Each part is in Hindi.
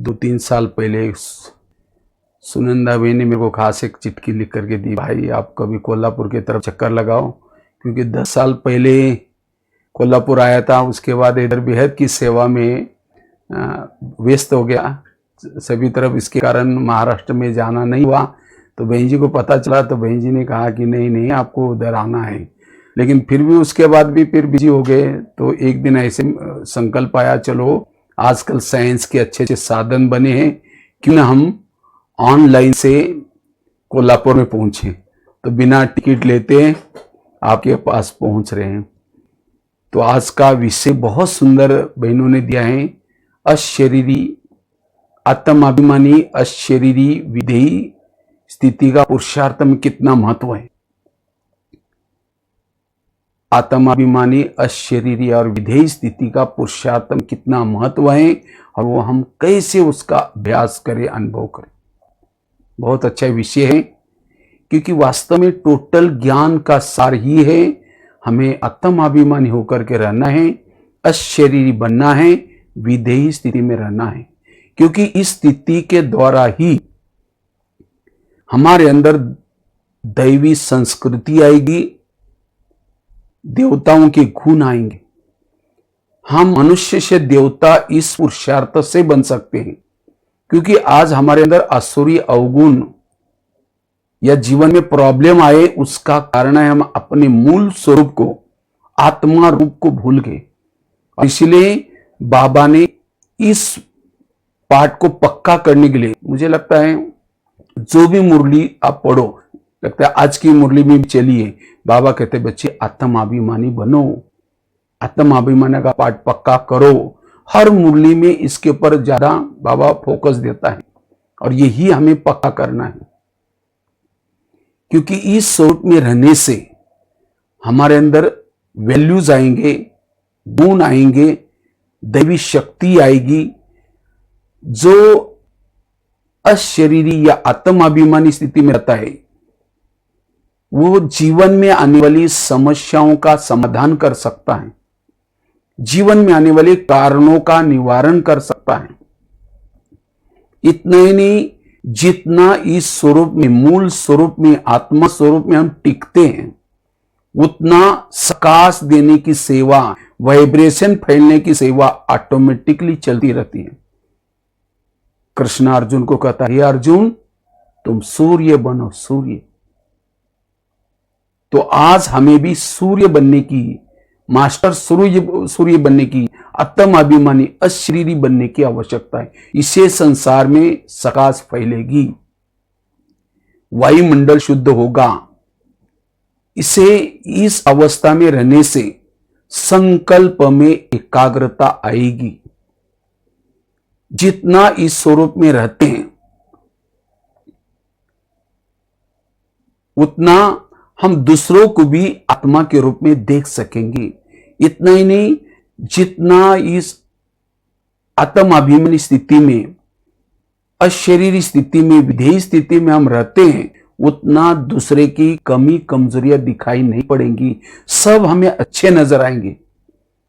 2-3 साल पहले सुनंदा बहन ने मेरे को खास एक चिट्ठी लिख करके दी, भाई आप कभी कोल्हापुर की तरफ चक्कर लगाओ, क्योंकि 10 साल पहले कोल्हापुर आया था। उसके बाद इधर बेहद की सेवा में व्यस्त हो गया सभी तरफ, इसके कारण महाराष्ट्र में जाना नहीं हुआ। तो बहन जी को पता चला तो बहन जी ने कहा कि नहीं नहीं आपको उधर आना है, लेकिन फिर भी उसके बाद भी फिर बिजी हो गए। तो एक दिन ऐसे संकल्प आया, चलो आजकल साइंस के अच्छे अच्छे साधन बने हैं, क्यों ना हम ऑनलाइन से कोल्हापुर में पहुंचे। तो बिना टिकट लेते आपके पास पहुंच रहे हैं। तो आज का विषय बहुत सुंदर बहनों ने दिया है, अशरीरी आत्माभिमानी अशरीरी विधेयी स्थिति का पुरुषार्थ में कितना महत्व है। आत्माभिमानी अशरीरी और विधेयी स्थिति का पुरुषार्थ में कितना महत्व है, और वो हम कैसे उसका अभ्यास करें, अनुभव करें। बहुत अच्छा विषय है, क्योंकि वास्तव में टोटल ज्ञान का सार ही है, हमें आत्माभिमानी होकर के रहना है, अशरीरी बनना है, विधेयी स्थिति में रहना है। क्योंकि इस स्थिति के द्वारा ही हमारे अंदर दैवी संस्कृति आएगी, देवताओं के गुण आएंगे। हम मनुष्य से देवता इस पुरुषार्थ से बन सकते हैं, क्योंकि आज हमारे अंदर आसुरी अवगुण या जीवन में प्रॉब्लम आए, उसका कारण है हम अपने मूल स्वरूप को, आत्मा रूप को भूल गए। और इसलिए बाबा ने इस पाठ को पक्का करने के लिए, मुझे लगता है जो भी मुरली आप पढ़ो, लगता है आज की मुरली में चलिए, बाबा कहते बच्चे आत्माभिमानी बनो, आत्माभिमानी का पाठ पक्का करो। हर मुरली में इसके ऊपर ज्यादा बाबा फोकस देता है, और यही हमें पक्का करना है। क्योंकि इस स्वरूप में रहने से हमारे अंदर वैल्यूज आएंगे, गुण आएंगे, दैवी शक्ति आएगी। जो अशरीरी या आत्माभिमानी स्थिति में रहता है, वो जीवन में आने वाली समस्याओं का समाधान कर सकता है, जीवन में आने वाले कारणों का निवारण कर सकता है। इतना ही नहीं, जितना इस स्वरूप में, मूल स्वरूप में, आत्मा स्वरूप में हम टिकते हैं, उतना सकाश देने की सेवा, वाइब्रेशन फैलने की सेवा ऑटोमेटिकली चलती रहती है। कृष्ण अर्जुन को कहता है, हे अर्जुन तुम सूर्य बनो, सूर्य। तो आज हमें भी सूर्य बनने की, मास्टर सूर्य बनने की, आत्माभिमानी अशरीरी बनने की आवश्यकता है। इससे संसार में सकाश फैलेगी, वायुमंडल शुद्ध होगा। इसे, इस अवस्था में रहने से संकल्प में एकाग्रता आएगी। जितना इस स्वरूप में रहते हैं, उतना हम दूसरों को भी आत्मा के रूप में देख सकेंगे। इतना ही नहीं, जितना इस आत्माभिमानी स्थिति में, अशरीरी स्थिति में, विधेयी स्थिति में हम रहते हैं, उतना दूसरे की कमी कमजोरियां दिखाई नहीं पड़ेंगी, सब हमें अच्छे नजर आएंगे।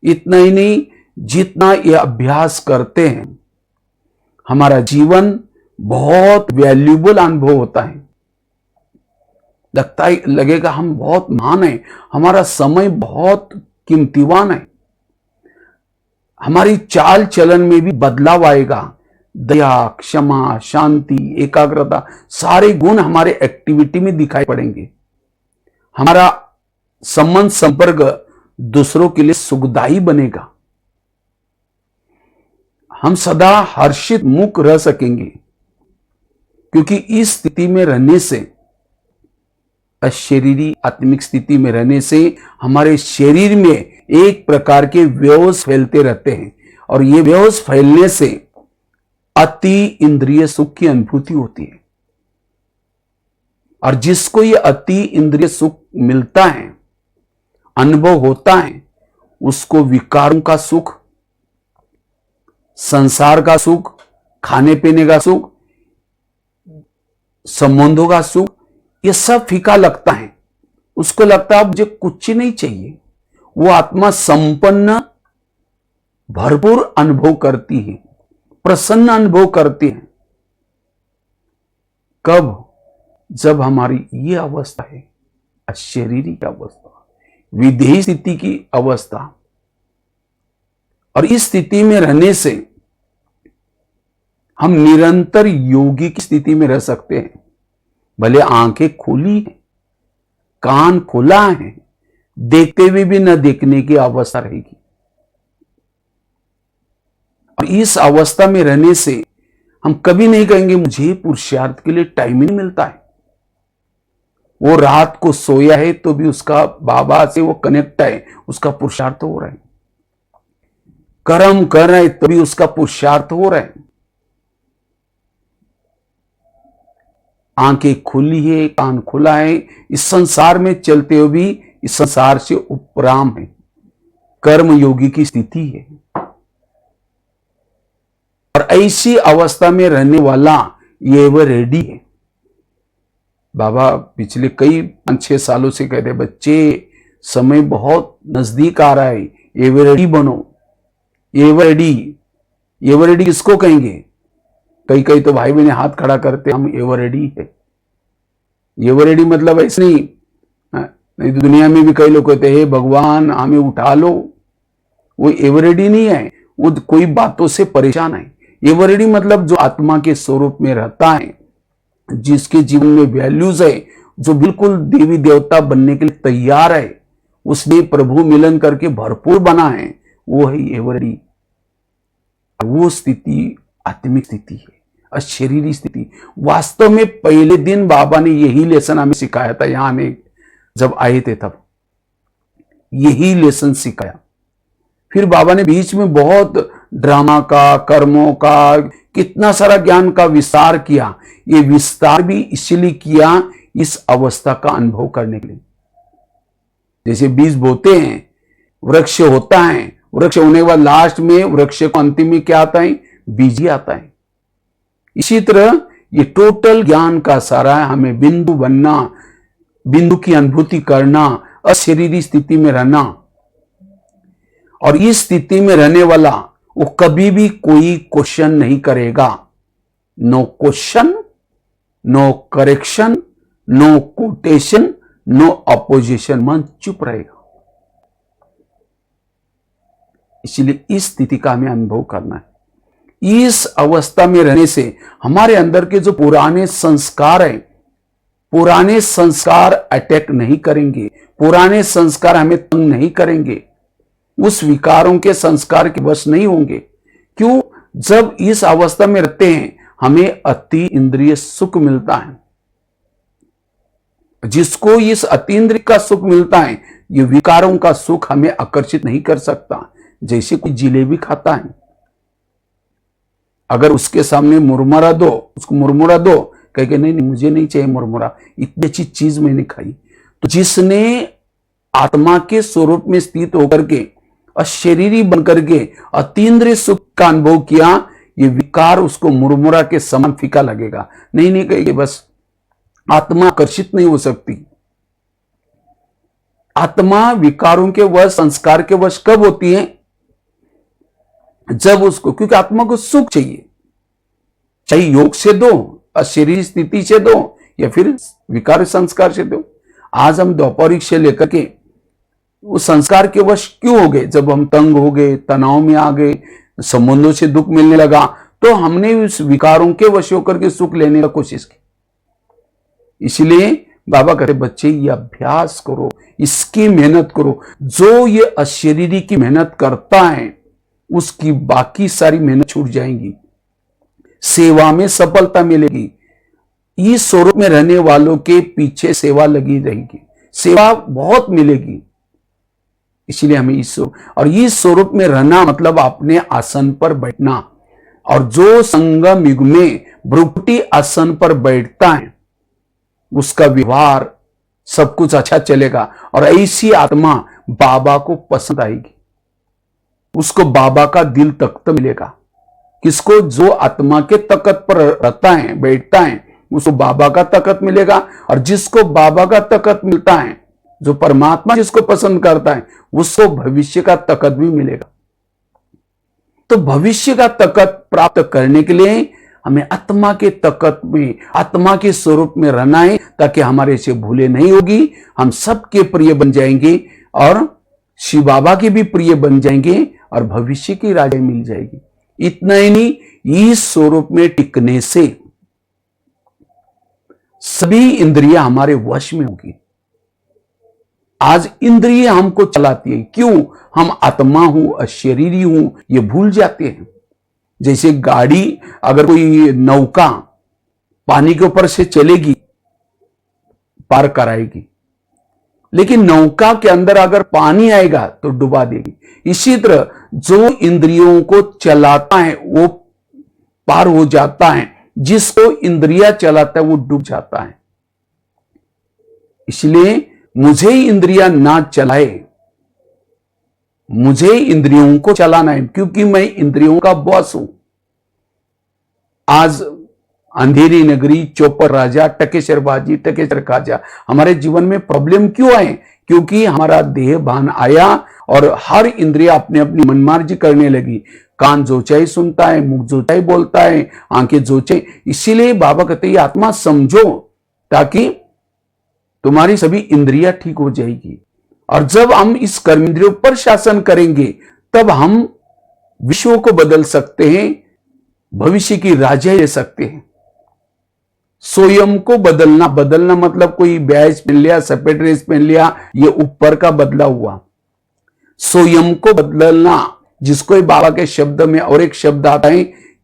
इतना ही नहीं, जितना ये अभ्यास करते हैं, हमारा जीवन बहुत वैल्यूबल अनुभव होता है। लगेगा हम बहुत महान है, हमारा समय बहुत कीमतीवान है, हमारी चाल चलन में भी बदलाव आएगा। दया, क्षमा, शांति, एकाग्रता, सारे गुण हमारे एक्टिविटी में दिखाई पड़ेंगे। हमारा संबंध संपर्क दूसरों के लिए सुखदायी बनेगा। हम सदा हर्षित मुख रह सकेंगे, क्योंकि इस स्थिति में रहने से, अशरीरी आत्मिक स्थिति में रहने से हमारे शरीर में एक प्रकार के वेव्स फैलते रहते हैं, और ये वेव्स फैलने से अति इंद्रिय सुख की अनुभूति होती है। और जिसको ये अति इंद्रिय सुख मिलता है, अनुभव होता है, उसको विकारों का सुख, संसार का सुख, खाने पीने का सुख, संबंधों का सुख, ये सब फीका लगता है। उसको लगता है मुझे कुछ नहीं चाहिए। वो आत्मा संपन्न, भरपूर अनुभव करती है। प्रसन्न अनुभव करते हैं। कब? जब हमारी ये अवस्था है, अशरीरी की अवस्था, विधेय स्थिति की अवस्था, और इस स्थिति में रहने से हम निरंतर योगी की स्थिति में रह सकते हैं। भले आंखें खुली हैं, कान खुला है, देखते हुए भी न देखने की अवस्था रहेगी। और इस अवस्था में रहने से हम कभी नहीं कहेंगे मुझे पुरुषार्थ के लिए टाइम ही नहीं मिलता है। वो रात को सोया है तो भी उसका बाबा से वो कनेक्ट है, उसका पुरुषार्थ हो रहा है। कर्म कर रहे तो भी उसका पुरुषार्थ हो रहा है। आंखें खुली है, कान खुला है, इस संसार में चलते हुए भी इस संसार से उपराम है, कर्म योगी की स्थिति है। और ऐसी अवस्था में रहने वाला ये वो रेडी है। बाबा पिछले कई 5-6 सालों से कहते बच्चे समय बहुत नजदीक आ रहा है, ये रेडी बनो। ये रेडी किसको कहेंगे? कई कई तो भाई बहने हाथ खड़ा करते हम एवर रेडी है। एवर रेडी मतलब ऐसे नहीं तो दुनिया में भी कई लोग कहते हैं भगवान हमें उठा लो। वो एवर रेडी नहीं है, वो कोई बातों से परेशान है। एवर रेडी मतलब जो आत्मा के स्वरूप में रहता है, जिसके जीवन में वैल्यूज है, जो बिल्कुल देवी देवता बनने के लिए तैयार है, उसने प्रभु मिलन करके भरपूर बना है, वो है एवर रेडी। वो स्थिति आत्मिक स्थिति है, अशरीरी स्थिति। वास्तव में पहले दिन बाबा ने यही लेसन हमें सिखाया था। यहां में जब आए थे तब यही लेसन सिखाया। फिर बाबा ने बीच में बहुत ड्रामा का, कर्मों का, कितना सारा ज्ञान का विस्तार किया। ये विस्तार भी इसलिए किया इस अवस्था का अनुभव करने के लिए। जैसे बीज बोते हैं, वृक्ष होता है, वृक्ष होने के बाद लास्ट में वृक्ष को अंतिम में क्या आता है? बीज ही आता है। इसी तरह ये टोटल ज्ञान का सारा है, हमें बिंदु बनना, बिंदु की अनुभूति करना, अशरीरी स्थिति में रहना। और इस स्थिति में रहने वाला वो कभी भी कोई क्वेश्चन नहीं करेगा। No question, no correction, no quotation, no opposition. मन चुप रहेगा। इसलिए इस स्थिति का हमें अनुभव करना है। इस अवस्था में रहने से हमारे अंदर के जो पुराने संस्कार है, पुराने संस्कार अटैक नहीं करेंगे, पुराने संस्कार हमें तंग नहीं करेंगे, उस विकारों के संस्कार के वश नहीं होंगे। क्यों? जब इस अवस्था में रहते हैं हमें अति इंद्रिय सुख मिलता है। जिसको इस अति इंद्रिय का सुख मिलता है, ये विकारों का सुख हमें आकर्षित नहीं कर सकता। जैसे कोई जिलेबी खाता है, अगर उसके सामने मुरमुरा दो, उसको मुरमुरा दो, कहेगा नहीं नहीं मुझे नहीं चाहिए मुरमुरा, इतनी अच्छी चीज मैंने खाई। तो जिसने आत्मा के स्वरूप में स्थित होकर के अशरीरी बनकर के अतीन्द्रिय सुख का अनुभव किया, ये विकार उसको मुरमुरा के समान फीका लगेगा। नहीं नहीं कहेंगे, बस आत्मा आकर्षित नहीं हो सकती। आत्मा विकारों के वश, संस्कार के वश कब होती है? जब उसको, क्योंकि आत्मा को सुख चाहिए, चाहे योग से दो, अशरीरी स्थिति से दो, या फिर विकार संस्कार से दो। आज हम द्वापरिक से लेकर के उस संस्कार के वश क्यों हो गए? जब हम तंग हो गए, तनाव में आ गए, संबंधों से दुख मिलने लगा, तो हमने उस विकारों के वश होकर के सुख लेने का कोशिश की। इसलिए बाबा कहते बच्चे ये अभ्यास करो, इसकी मेहनत करो। जो ये अशरीरी की मेहनत करता है उसकी बाकी सारी मेहनत छूट जाएंगी, सेवा में सफलता मिलेगी। इस स्वरूप में रहने वालों के पीछे सेवा लगी रहेगी, सेवा बहुत मिलेगी। इसलिए हमें इस स्वरूप में रहना मतलब अपने आसन पर बैठना। और जो संगम युग में भ्रुकुटी आसन पर बैठता है उसका व्यवहार सब कुछ अच्छा चलेगा। और ऐसी आत्मा बाबा को पसंद आएगी, उसको बाबा का दिल तख्त मिलेगा। किसको? जो आत्मा के तख्त पर रहता है, बैठता है, उसको बाबा का तख्त मिलेगा। और जिसको बाबा का तख्त मिलता है, जो परमात्मा जिसको पसंद करता है, उसको भविष्य का तख्त भी मिलेगा। तो भविष्य का ताकत प्राप्त करने के लिए हमें आत्मा के ताकत में, आत्मा के स्वरूप में रहना है, ताकि हमारे से भूले नहीं होगी, हम सबके प्रिय बन जाएंगे और शिव बाबा के भी प्रिय बन जाएंगे और भविष्य की राजा मिल जाएगी। इतना ही नहीं, इस स्वरूप में टिकने से सभी इंद्रियां हमारे वश में होगी। आज इंद्रिय हमको चलाती है, क्यों? हम आत्मा हूं, अशरीरी हूं, ये भूल जाते हैं। जैसे गाड़ी, अगर कोई नौका पानी के ऊपर से चलेगी, पार कराएगी, लेकिन नौका के अंदर अगर पानी आएगा तो डुबा देगी। इसी तरह जो इंद्रियों को चलाता है वो पार हो जाता है, जिसको इंद्रिया चलाता है वो डूब जाता है। इसलिए मुझे इंद्रिया ना चलाए, मुझे इंद्रियों को चलाना है, क्योंकि मैं इंद्रियों का बॉस हूं। आज अंधेरी नगरी, चौपर राजा, टकेसर बाजी, टकेसर खाजा, हमारे जीवन में प्रॉब्लम क्यों आए? क्योंकि हमारा देह भान आया और हर इंद्रिया अपने अपनी मनमार्जी करने लगी। कान जो चाहे सुनता है, मुख जो चाहे बोलता है, आंखें जो चाहे। इसीलिए बाबा कहते हैं आत्मा समझो, ताकि तुम्हारी सभी इंद्रियां ठीक हो जाएगी। और जब हम इस कर्मेंद्रियों पर शासन करेंगे, तब हम विश्व को बदल सकते हैं, भविष्य की राजा ले सकते हैं। स्वयं को बदलना, बदलना मतलब कोई बैज पहन लिया, सफेद ड्रेस पहन लिया, ये ऊपर का बदला हुआ। स्वयं को बदलना, जिसको बाबा के शब्द में और एक शब्द आता है,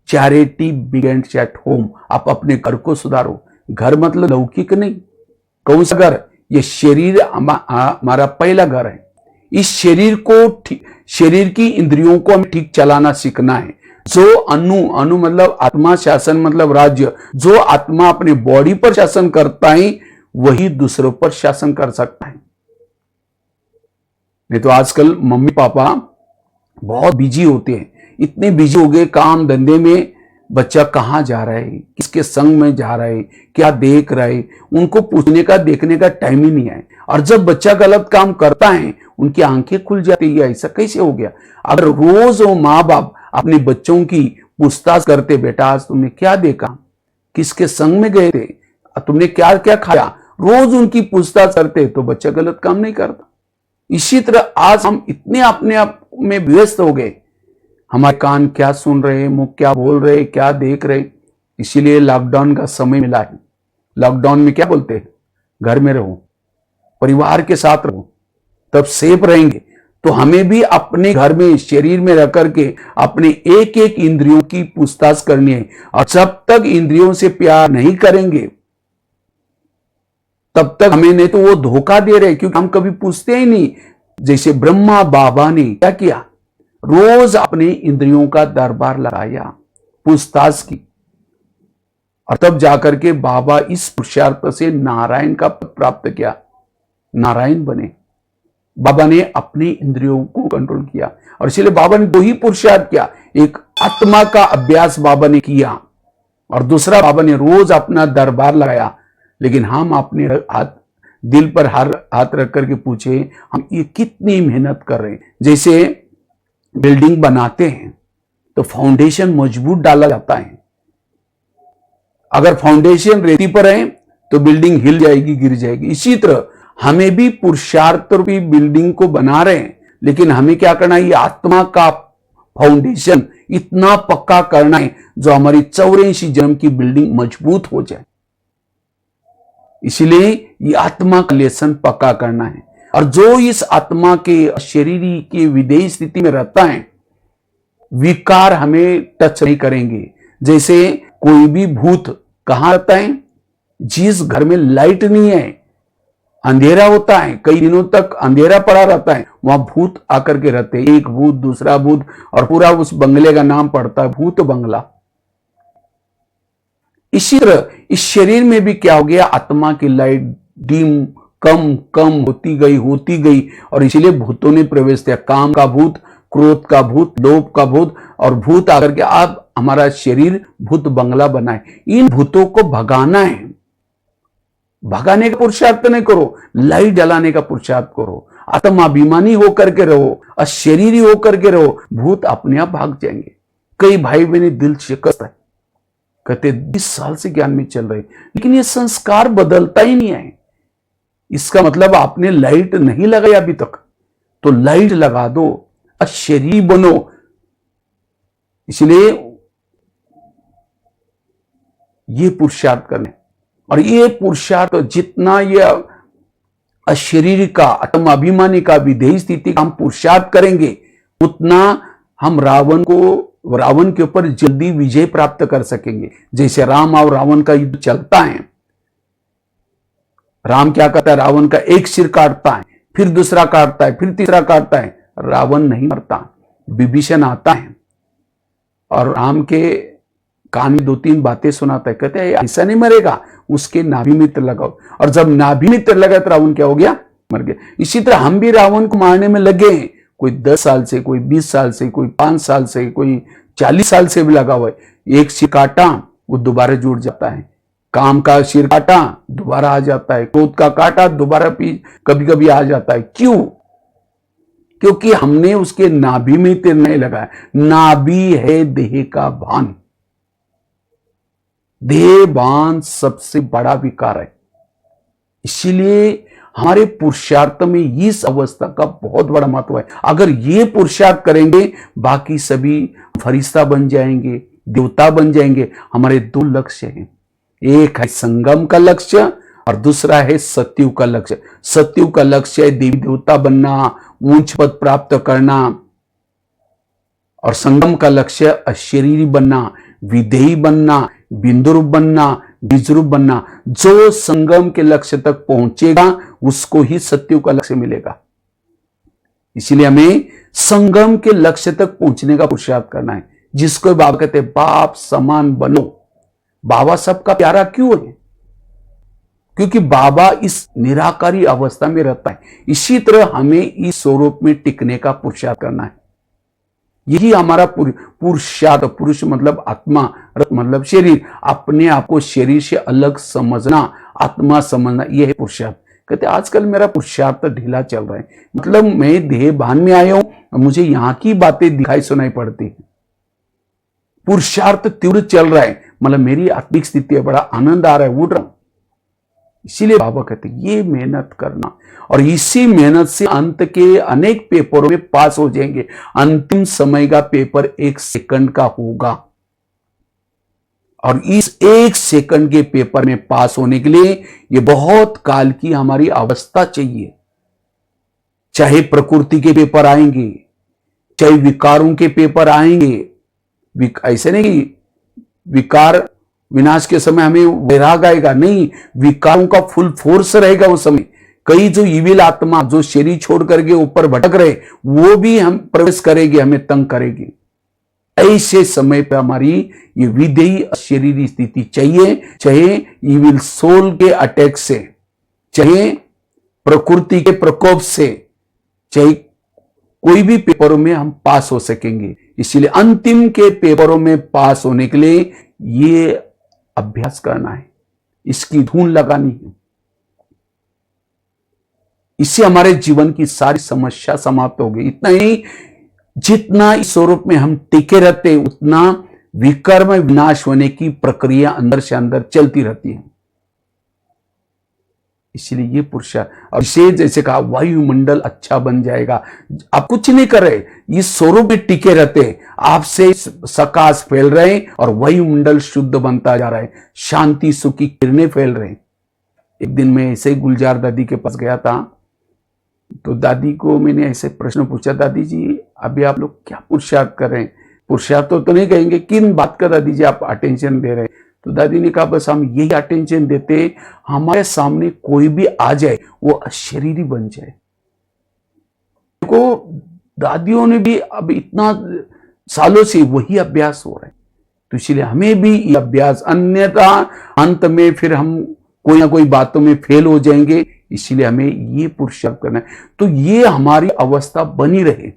चैरिटी बिगिंस एट होम। आप अपने घर को सुधारो। घर मतलब लौकिक नहीं, कौन सा घर? ये शरीर हमारा पहला घर है। इस शरीर को, शरीर की इंद्रियों को हमें ठीक चलाना सीखना है। जो अनु मतलब आत्मा, शासन मतलब राज्य। जो आत्मा अपने बॉडी पर शासन करता है, वही दूसरों पर शासन कर सकता है। नहीं तो आजकल मम्मी पापा बहुत बिजी होते हैं, इतने बिजी हो गए काम धंधे में, बच्चा कहां जा रहा है, किसके संग में जा रहा है, क्या देख रहा है, उनको पूछने का, देखने का टाइम ही नहीं है। और जब बच्चा गलत काम करता है, उनकी आंखें खुल जाती है। ऐसा कैसे हो गया? अगर रोज वो माँ बाप अपने बच्चों की पूछताछ करते, बेटा आज तुमने क्या देखा, किसके संग में गए थे, तुमने क्या क्या खाया, रोज उनकी पूछताछ करते, तो बच्चा गलत काम नहीं करता। इसी तरह आज हम इतने अपने आप में व्यस्त हो गए, हमारे कान क्या सुन रहे, मुख क्या बोल रहे, क्या देख रहे। इसीलिए लॉकडाउन का समय मिला है। लॉकडाउन में क्या बोलते हैं? घर में रहो, परिवार के साथ रहो, तब सेफ रहेंगे। तो हमें भी अपने घर में, शरीर में रह करके अपने एक एक इंद्रियों की पूछताछ करनी है। और जब तक इंद्रियों से प्यार नहीं करेंगे, तब तक हमें, नहीं तो वो धोखा दे रहे, क्योंकि हम कभी पूछते ही नहीं। जैसे ब्रह्मा बाबा ने क्या किया, रोज अपने इंद्रियों का दरबार लगाया, पूछताछ की, और तब जाकर के बाबा इस पुरुषार्थ से नारायण का पद प्राप्त किया, नारायण बने। बाबा ने अपनी इंद्रियों को कंट्रोल किया। और इसलिए बाबा ने दो ही पुरुषार्थ किया, एक आत्मा का अभ्यास बाबा ने किया, और दूसरा बाबा ने रोज अपना दरबार लगाया। लेकिन हम अपने हाथ, दिल पर हाथ रख करके पूछे, हम ये कितनी मेहनत कर रहे हैं। जैसे बिल्डिंग बनाते हैं तो फाउंडेशन मजबूत डाला जाता है। अगर फाउंडेशन रेती पर है तो बिल्डिंग हिल जाएगी, गिर जाएगी। इसी तरह हमें भी पुरुषार्थ रूपी बिल्डिंग को बना रहे हैं, लेकिन हमें क्या करना है, ये आत्मा का फाउंडेशन इतना पक्का करना है, जो हमारी 84 जन्म की बिल्डिंग मजबूत हो जाए। इसीलिए ये आत्मा का लेसन पक्का करना है। और जो इस आत्मा के शरीरी के विदेही स्थिति में रहता है, विकार हमें टच नहीं करेंगे। जैसे कोई भी भूत कहां रहता है? जिस घर में लाइट नहीं है, अंधेरा होता है, कई दिनों तक अंधेरा पड़ा रहता है, वहां भूत आकर के रहते हैं। एक भूत, दूसरा भूत, और पूरा उस बंगले का नाम पड़ता है भूत बंगला। इसी तरह इस शरीर में भी क्या हो गया, आत्मा की लाइट डिम, कम कम होती गई, और इसीलिए भूतों ने प्रवेश किया। काम का भूत, क्रोध का भूत, लोभ का भूत, और भूत आकर के आप हमारा शरीर भूत बंगला बनाए। इन भूतों को भगाना है। भगाने का पुरुषार्थ नहीं करो, लाइट जलाने का पुरुषार्थ करो। आत्माभिमानी होकर के रहो, अशरीरी होकर के रहो, भूत अपने आप भाग जाएंगे। कई भाई बहन दिल शिकस्त है, कहते 20 साल से ज्ञान में चल रहे, लेकिन ये संस्कार बदलता ही नहीं है। इसका मतलब आपने लाइट नहीं लगाई अभी तक, तो लाइट लगा दो, अशरीरी बनो। इसलिए ये पुरुषार्थ करने, और ये पुरुषार्थ जितना ये अशरीर का, आत्म अभिमानी का, विधेयी स्थिति का हम पुरुषार्थ करेंगे, उतना हम रावण के ऊपर जल्दी विजय प्राप्त कर सकेंगे। जैसे राम और रावण का युद्ध चलता है, राम क्या करता है, रावण का एक सिर काटता है, फिर दूसरा काटता है, फिर तीसरा काटता है, रावण नहीं मरता। विभीषण आता है और राम के कान में 2-3 बातें सुनाता है, कहते हैं ऐसा नहीं मरेगा, उसके नाभि में तीर लगाओ। और जब नाभि में तीर लगा तो रावण क्या हो गया, मर गया। इसी तरह हम भी रावण को मारने में लगे हैं, कोई 10 साल से, कोई 20 साल से, कोई 5 साल से, कोई 40 साल से भी लगा हुआ है। एक सिर काटा वो दोबारा जुड़ जाता है, काम का सिर काटा दोबारा आ जाता है, क्रोध का काटा दोबारा कभी कभी आ जाता है। क्यों? क्योंकि हमने उसके नाभि में तीर नहीं लगाया। नाभि है देह का भान, देह भान सबसे बड़ा विकार है। इसीलिए हमारे पुरुषार्थ में इस अवस्था का बहुत बड़ा महत्व है। अगर ये पुरुषार्थ करेंगे, बाकी सभी फरिश्ता बन जाएंगे, देवता बन जाएंगे। हमारे 2 लक्ष्य हैं, एक है संगम का लक्ष्य और दूसरा है सत्युग का लक्ष्य। सत्युग का लक्ष्य है देवी देवता बनना, ऊंच पद प्राप्त करना, और संगम का लक्ष्य अशरीरी बनना, विधेयी बनना, बिंदु रूप बनना, बीज रूप बनना। जो संगम के लक्ष्य तक पहुंचेगा उसको ही सत्युग का लक्ष्य मिलेगा। इसलिए हमें संगम के लक्ष्य तक पहुंचने का पुरुषार्थ करना है, जिसको बाबा कहते हैं बाप समान बनो। बाबा सबका प्यारा क्यों है? क्योंकि बाबा इस निराकारी अवस्था में रहता है। इसी तरह हमें इस स्वरूप में टिकने का पुरुषार्थ करना है। यही हमारा पुरुषार्थ, पुरुष मतलब आत्मा, मतलब शरीर, अपने आप को शरीर से अलग समझना, आत्मा समझना, यह है पुरुषार्थ। कहते आजकल मेरा पुरुषार्थ ढीला चल रहा है, मतलब मैं देह भान में आया हूं, मुझे यहां की बातें दिखाई सुनाई पड़ती है। पुरुषार्थ तीव्र चल रहा है, मतलब मेरी आत्मिक स्थिति है, बड़ा आनंद आ रहा है, उठ रहा हूं। इसीलिए बाबा कहते ये मेहनत करना, और इसी मेहनत से अंत के अनेक पेपरों में पास हो जाएंगे। अंतिम समय का पेपर 1 सेकंड का होगा, और इस 1 सेकंड के पेपर में पास होने के लिए ये बहुत काल की हमारी अवस्था चाहिए। चाहे प्रकृति के पेपर आएंगे, चाहे विकारों के पेपर आएंगे, ऐसे नहीं कि विकार विनाश के समय हमें वैराग आएगा, नहीं, विकारों का फुल फोर्स रहेगा उस समय। कई जो इविल आत्मा जो शरीर छोड़ करके ऊपर भटक रहे, वो भी हम प्रवेश करेगी, हमें तंग करेगी। ऐसे समय पे हमारी ये विधेयी शरीरी स्थिति चाहिए, चाहे इविल सोल के अटैक से, चाहे प्रकृति के प्रकोप से, चाहे कोई भी पेपरों में हम पास हो सकेंगे। इसीलिए अंतिम के पेपरों में पास होने के लिए ये अभ्यास करना है, इसकी धून लगानी है। इससे हमारे जीवन की सारी समस्या समाप्त हो गई। इतना ही, जितना इस स्वरूप में हम टिके रहते, उतना विकर्म विनाश होने की प्रक्रिया अंदर से अंदर चलती रहती है। इसलिए ये पुरुषार्थ, और इसे जैसे कहा वायुमंडल अच्छा बन जाएगा। आप कुछ नहीं कर रहे, इस स्वरूप में टिके रहते, आपसे सकाश फैल रहे और वायुमंडल शुद्ध बनता जा रहा है, शांति सुख की किरणें फैल रहे। एक दिन मैं ऐसे ही गुलजार दादी के पास गया था, तो दादी को मैंने ऐसे प्रश्न पूछा, दादी जी अभी आप लोग क्या पुरुषार्थ कर रहे हैं? पुरुषार्थ तो नहीं कहेंगे, किन बात का दादी जी आप अटेंशन दे रहे हैं? तो दादी ने कहा बस हम यही अटेंशन देते, हमारे सामने कोई भी आ जाए वो अशरीरी बन जाए। देखो दादियों ने भी अब इतना सालों से वही अभ्यास हो रहा है, तो इसलिए हमें भी ये अभ्यास, अन्यथा अंत में फिर हम कोई ना कोई बातों में फेल हो जाएंगे। इसीलिए हमें ये पुरुषार्थ करना है, तो ये हमारी अवस्था बनी रहे।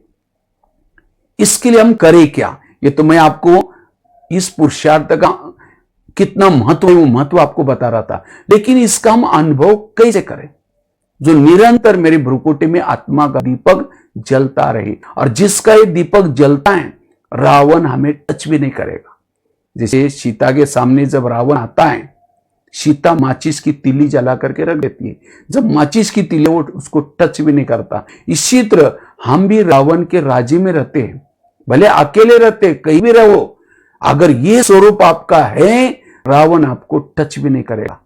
इसके लिए हम करें क्या? ये तो मैं आपको इस पुरुषार्थ का कितना महत्व है वो महत्व आपको बता रहा था, लेकिन इसका हम अनुभव कैसे करें? जो निरंतर मेरे भ्रुकुटी में आत्मा का दीपक जलता रहे, और जिसका ये दीपक जलता है रावण हमें टच भी नहीं करेगा। जैसे सीता के सामने जब रावण आता है, सीता माचिस की तीली जला करके रख देती है, जब माचिस की तीली वो उसको टच भी नहीं करता। इसी तरह हम भी रावण के राज्य में रहते हैं, भले अकेले रहते कहीं भी रहो, अगर ये स्वरूप आपका है, रावण आपको टच भी नहीं करेगा।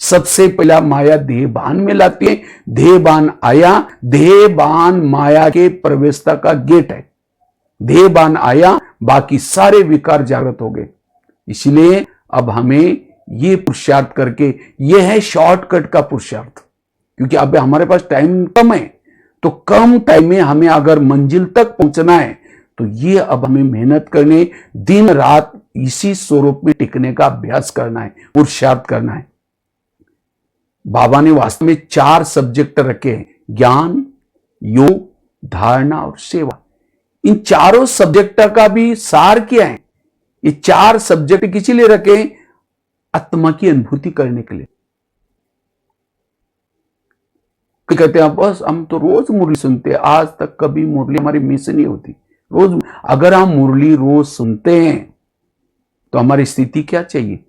सबसे पहला माया देहबान में लाती है, देहबान आया, देहबान माया के प्रवेशता का गेट है। देहबान आया, बाकी सारे विकार जागृत हो गए। इसलिए अब हमें ये पुरुषार्थ करके, ये है शॉर्टकट का पुरुषार्थ, क्योंकि अब हमारे पास टाइम कम है, तो कम टाइम में हमें अगर मंजिल तक पहुंचना है तो ये अब हमें मेहनत करने, दिन रात इसी स्वरूप में टिकने का अभ्यास करना है, पुरुषार्थ करना है। बाबा ने वास्तव में 4 सब्जेक्ट रखे हैं, ज्ञान, योग, धारणा और सेवा। इन चारों सब्जेक्ट का भी सार क्या है? ये 4 सब्जेक्ट किस लिए रखे? आत्मा की अनुभूति करने के लिए। कहते हैं बस हम तो रोज मुरली सुनते हैं, आज तक कभी मुरली हमारी मिस नहीं होती। रोज अगर हम मुरली रोज सुनते हैं तो हमारी स्थिति क्या चाहिए?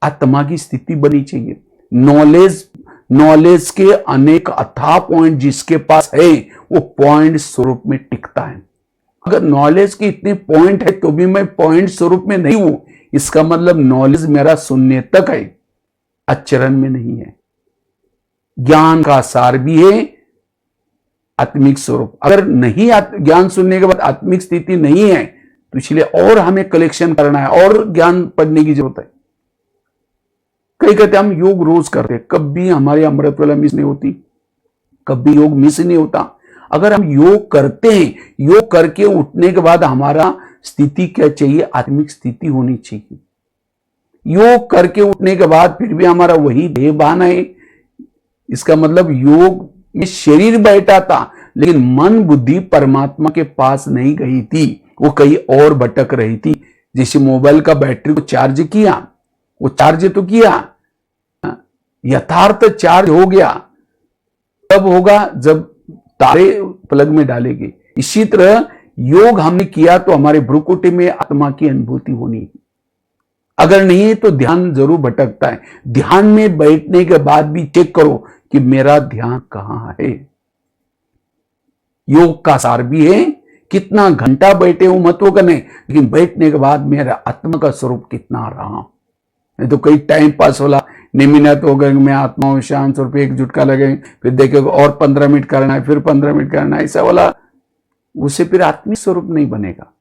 आत्मा की स्थिति बनी चाहिए। नॉलेज के अनेक अथाह पॉइंट जिसके पास है, वो पॉइंट स्वरूप में टिकता है। अगर नॉलेज के इतने पॉइंट है तो भी मैं पॉइंट स्वरूप में नहीं हूं, इसका मतलब नॉलेज मेरा सुनने तक है, आचरण में नहीं है। ज्ञान का सार भी है आत्मिक स्वरूप। अगर नहीं ज्ञान सुनने के बाद आत्मिक स्थिति नहीं है तो इसलिए और हमें कलेक्शन करना है और ज्ञान पढ़ने की जरूरत है। कई कहते हम योग रोज करते हैं, कभी हमारी अमृत वाला मिस नहीं होती, कभी योग मिस नहीं होता। अगर हम योग करते हैं, योग करके उठने के बाद हमारा स्थिति क्या चाहिए? आत्मिक स्थिति होनी चाहिए। योग करके उठने के बाद फिर भी हमारा वही देह भान है, इसका मतलब योग में शरीर बैठा था लेकिन मन बुद्धि परमात्मा के पास नहीं गई थी, वो कहीं और भटक रही थी। जैसे मोबाइल का बैटरी को चार्ज किया, वो चार्ज तो किया, यथार्थ चार्ज हो गया, तब होगा जब तारे प्लग में डालेंगे। इसी तरह योग हमने किया तो हमारे भ्रुकुटी में आत्मा की अनुभूति होनी। अगर नहीं तो ध्यान जरूर भटकता है। ध्यान में बैठने के बाद भी चेक करो कि मेरा ध्यान कहां है। योग का सार भी है, कितना घंटा बैठे हो महत्व का नहीं, लेकिन बैठने के बाद मेरा आत्मा का स्वरूप कितना रहा। नहीं तो कई टाइम पास होला, निमिनत हो गए, मैं आत्मा हूं शांत स्वरूप, एक झुटका लगे, फिर देखेगा और 15 मिनट करना है, फिर 15 मिनट करना है, ऐसा वाला, उसे फिर आत्मिक स्वरूप नहीं बनेगा।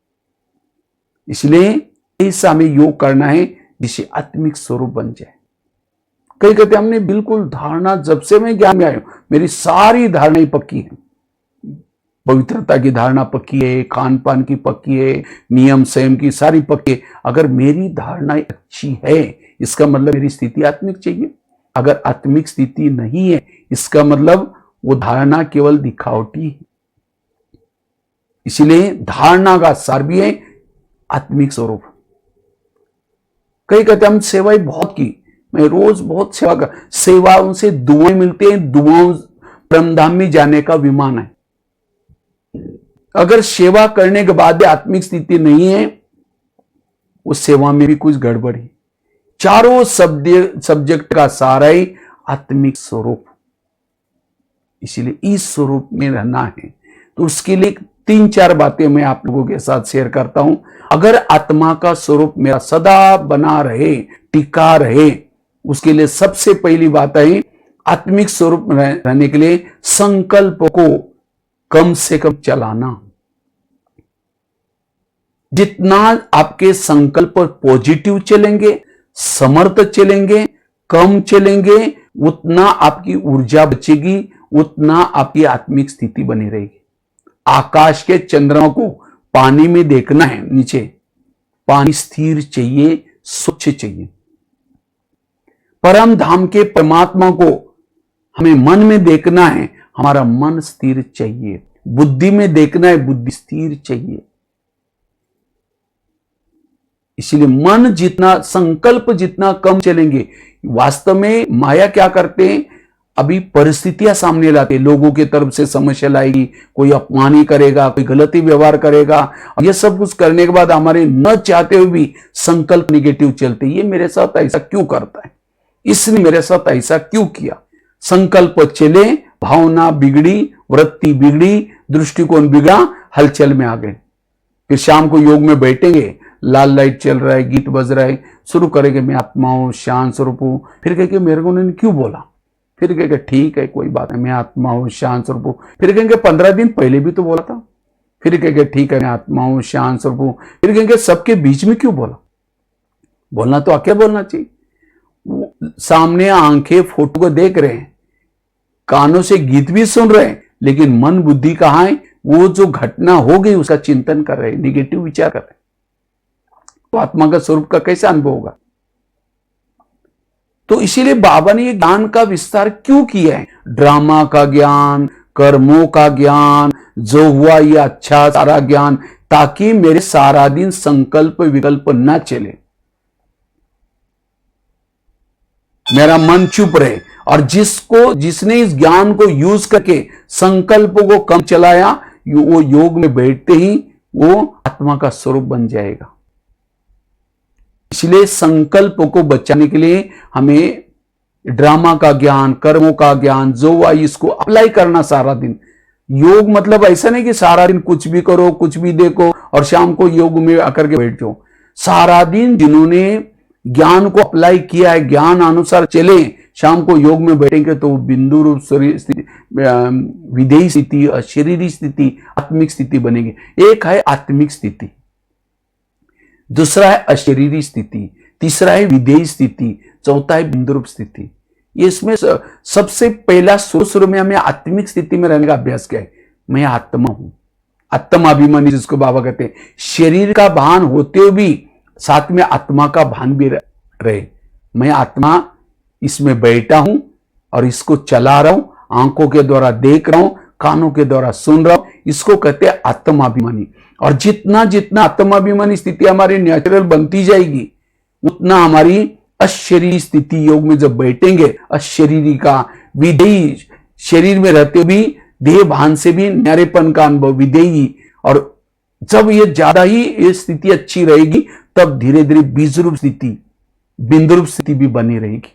इसलिए ऐसा हमें योग करना है जिससे आत्मिक स्वरूप बन जाए। कई कहते हमने बिल्कुल धारणा, जब से मैं ज्ञान में आया हूं मेरी सारी धारणाएं पक्की है। पवित्रता की धारणा पक्की है, खान पान की पक्की है, नियम संयम की सारी पक्की है। अगर मेरी धारणा अच्छी है इसका मतलब मेरी स्थिति आत्मिक चाहिए। अगर आत्मिक स्थिति नहीं है इसका मतलब वो धारणा केवल दिखावटी है। इसलिए धारणा का सार भी है आत्मिक स्वरूप। कई कहते हम सेवाएं बहुत की, मैं रोज बहुत सेवा कर, सेवाओं से दुआएं मिलती हैं, दुआओं परमधाम में जाने का विमान है। अगर सेवा करने के बाद आत्मिक स्थिति नहीं है, उस सेवा में भी कुछ गड़बड़ है। चारों सब्जेक्ट का सारा ही आत्मिक स्वरूप, इसीलिए इस स्वरूप में रहना है। तो उसके लिए 3-4 बातें मैं आप लोगों के साथ शेयर करता हूं। अगर आत्मा का स्वरूप मेरा सदा बना रहे, टिका रहे, उसके लिए सबसे पहली बात है आत्मिक स्वरूप रहने के लिए संकल्प को कम से कम चलाना। जितना आपके संकल्प पॉजिटिव चलेंगे, समर्थ चलेंगे, कम चलेंगे, उतना आपकी ऊर्जा बचेगी, उतना आपकी आत्मिक स्थिति बनी रहेगी। आकाश के चंद्रमा को पानी में देखना है, नीचे पानी स्थिर चाहिए, स्वच्छ चाहिए। परम धाम के परमात्मा को हमें मन में देखना है, हमारा मन स्थिर चाहिए। बुद्धि में देखना है, बुद्धि स्थिर चाहिए। इसलिए मन जितना, संकल्प जितना कम चलेंगे, वास्तव में माया क्या करते हैं, अभी परिस्थितियां सामने लाते, लोगों की तरफ से समस्या लाएगी, कोई अपमान ही करेगा, कोई गलती व्यवहार करेगा। ये सब कुछ करने के बाद हमारे न चाहते हुए भी संकल्प निगेटिव चलते, ये मेरे साथ ऐसा क्यों करता है, इसने मेरे साथ ऐसा क्यों किया। संकल्प चले, भावना बिगड़ी, वृत्ति बिगड़ी, दृष्टिकोण बिगड़ा, हलचल में आ गए। फिर शाम को योग में बैठेंगे, लाल लाइट चल रहा है, गीत बज रहा है, शुरू करेंगे मैं आत्मा हूं, शांत स्वरूप हूं। फिर कहेंगे मेरे को उन्होंने क्यों बोला, फिर कहेंगे ठीक है कोई बात नहीं, मैं आत्मा हूं, शांत स्वरूप हूं। फिर कहेंगे 15 दिन पहले भी तो बोला था। फिर कहेंगे ठीक है मैं आत्मा हूं, शांत स्वरूप हूं। फिर कहेंगे सबके बीच में क्यों बोला, बोलना तो आके बोलना चाहिए। सामने आंखें फोटो को देख रहे हैं, कानों से गीत भी सुन रहे हैं, लेकिन मन बुद्धि कहां है, वो जो घटना हो गई उसका चिंतन कर रहे हैं, निगेटिव विचार कर रहे हैं। तो आत्मा का स्वरूप का कैसा अनुभव होगा। तो इसीलिए बाबा ने ये ज्ञान का विस्तार क्यों किया है, ड्रामा का ज्ञान, कर्मों का ज्ञान, जो हुआ ये अच्छा सारा ज्ञान, ताकि मेरे सारा दिन संकल्प विकल्प ना चले, मेरा मन चुप रहे। और जिसने इस ज्ञान को यूज करके संकल्पों को कम चलाया, वो योग में बैठते ही वो आत्मा का स्वरूप बन जाएगा। इसलिए संकल्प को बचाने के लिए हमें ड्रामा का ज्ञान, कर्मों का ज्ञान, जो हुआ इसको अप्लाई करना सारा दिन। योग मतलब ऐसा नहीं कि सारा दिन कुछ भी करो, कुछ भी देखो और शाम को योग में आकर के बैठ जाओ। सारा दिन जिन्होंने ज्ञान को अप्लाई किया है, ज्ञान अनुसार चले, शाम को योग में बैठेंगे तो बिंदु रूप स्थिति, विधेयी स्थिति, अशरीरी स्थिति, आत्मिक स्थिति बनेगी। एक है आत्मिक स्थिति, दूसरा है अशरीरी स्थिति, तीसरा है विधेयी स्थिति, चौथा है बिंदु रूप स्थिति। ये इसमें सबसे पहला शुरू में हमें आत्मिक स्थिति में रहने का अभ्यास किया है। मैं आत्मा हूं, आत्माभिमानी जिसको बाबा कहते हैं। शरीर का भान होते हुए भी साथ में आत्मा का भान भी रहे। मैं आत्मा इसमें बैठा हूं और इसको चला रहा हूं, आंखों के द्वारा देख रहा हूं, कानों के द्वारा सुन रहा हूं, इसको कहते हैं आत्माभिमानी। और जितना जितना आत्माभिमानी स्थिति हमारी नेचुरल बनती जाएगी, उतना हमारी अशरीरी स्थिति, योग में जब बैठेंगे, अशरीरी का विधेयी, शरीर में रहते भी देह भान से भी न्यारेपन का अनुभव, विधेयी। और जब ये ज्यादा ही ये स्थिति अच्छी रहेगी, तब धीरे धीरे बीज रूप स्थिति, बिंदु रूप स्थिति भी बनी रहेगी।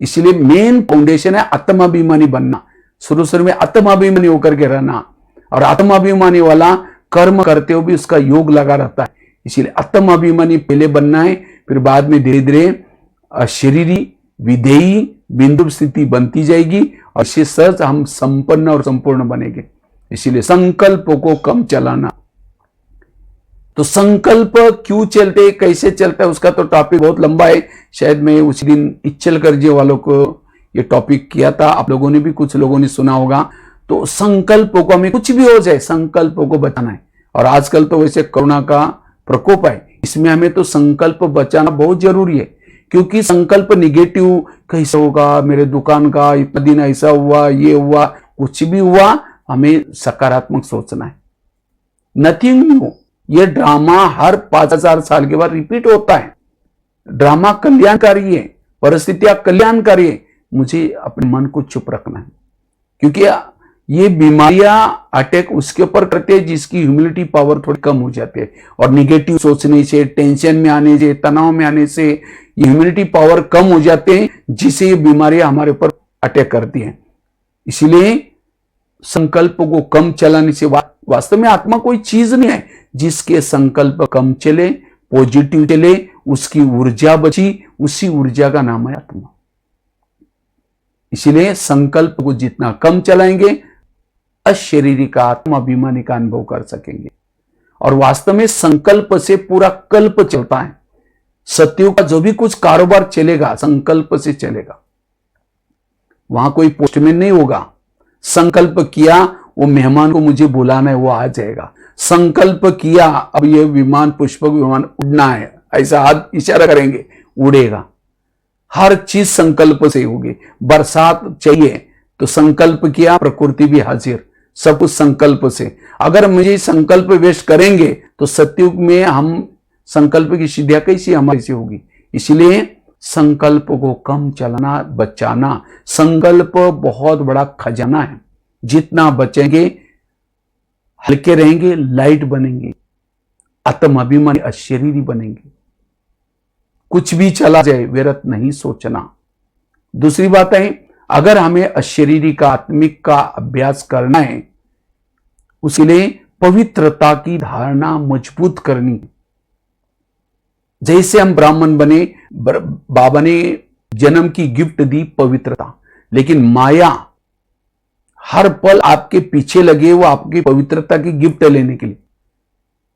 इसलिए मेन फाउंडेशन है आत्माभिमानी बनना, शुरू में आत्माभिमानी होकर के रहना। और आत्माभिमानी वाला कर्म करते हुए भी उसका योग लगा रहता है। इसलिए आत्माभिमानी पहले बनना है, फिर बाद में धीरे धीरे शरीरी, विधेयी, बिंदु स्थिति बनती जाएगी और इससे सहज हम संपन्न और संपूर्ण बनेंगे। इसीलिए संकल्प को कम चलाना। तो संकल्प क्यों चलते, कैसे चलता है, उसका तो टॉपिक बहुत लंबा है। शायद मैं उस दिन इच्छल करजे वालों को ये टॉपिक किया था, आप लोगों ने भी, कुछ लोगों ने सुना होगा। तो संकल्पों को, हमें कुछ भी हो जाए संकल्पों को बचाना है। और आजकल तो वैसे कोरोना का प्रकोप है, इसमें हमें तो संकल्प बचाना बहुत जरूरी है। क्योंकि संकल्प निगेटिव, कैसे होगा, मेरे दुकान का इतना दिन ऐसा हुआ, ये हुआ, कुछ भी हुआ, हमें सकारात्मक सोचना है। नथिंग न्यू, ये ड्रामा हर 5000 साल के बाद रिपीट होता है। ड्रामा कल्याणकारी है, परिस्थितियां कल्याणकारी है। मुझे अपने मन को चुप रखना है, क्योंकि ये बीमारियां अटैक उसके ऊपर करते हैं जिसकी ह्यूमिलिटी पावर थोड़ी कम हो जाती है। और निगेटिव सोचने से, टेंशन में आने से, तनाव में आने से ये ह्यूमिलिटी पावर कम हो जाते हैं, जिससे ये बीमारियां हमारे ऊपर अटैक करती हैं। इसलिए संकल्प को कम चलाने से, वास्तव में आत्मा कोई चीज नहीं है। जिसके संकल्प कम चले, पॉजिटिव चले, उसकी ऊर्जा बची, उसी ऊर्जा का नाम है आत्मा। इसलिए संकल्प को जितना कम चलाएंगे, अशरीरी का, आत्माभिमानी का अनुभव कर सकेंगे। और वास्तव में संकल्प से पूरा कल्प चलता है। सत्युग का जो भी कुछ कारोबार चलेगा, संकल्प से चलेगा। वहां कोई पोस्टमैन नहीं होगा। संकल्प किया, वो मेहमान को मुझे बुलाना है, वो आ जाएगा। संकल्प किया, अब ये विमान, पुष्पक विमान उड़ना है, ऐसा हाथ इशारा करेंगे, उड़ेगा। हर चीज संकल्प से होगी। बरसात चाहिए तो संकल्प किया, प्रकृति भी हाजिर, सब कुछ संकल्प से। अगर मुझे संकल्प वेस्ट करेंगे तो सत्युग में हम संकल्प की सिद्धियां कैसी हमारी से होगी। इसलिए संकल्प को कम चलाना, बचाना। संकल्प बहुत बड़ा खजाना है, जितना बचेंगे हल्के रहेंगे, लाइट बनेंगे, आत्माभिमानी अशरीरी बनेंगे। कुछ भी चला जाए व्यर्थ नहीं सोचना। दूसरी बात है, अगर हमें अशरीरी का, आत्मिक का अभ्यास करना है, उसके लिए पवित्रता की धारणा मजबूत करनी है। जैसे हम ब्राह्मण बने, बाबा ने जन्म की गिफ्ट दी पवित्रता, लेकिन माया हर पल आपके पीछे लगे, वो आपकी पवित्रता की गिफ्ट लेने के लिए।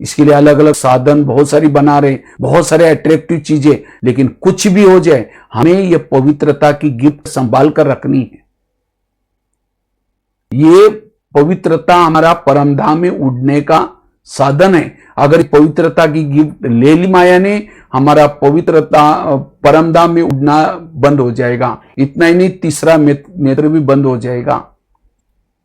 इसके लिए अलग अलग साधन बहुत सारी बना रहे, बहुत सारे अट्रैक्टिव चीजें, लेकिन कुछ भी हो जाए हमें यह पवित्रता की गिफ्ट संभाल कर रखनी है। ये पवित्रता हमारा परमधाम में उड़ने का साधन है। अगर पवित्रता की गिफ्ट ले ली माया ने, हमारा पवित्रता परमधाम में उड़ना बंद हो जाएगा। इतना ही नहीं, तीसरा नेत्र भी बंद हो जाएगा।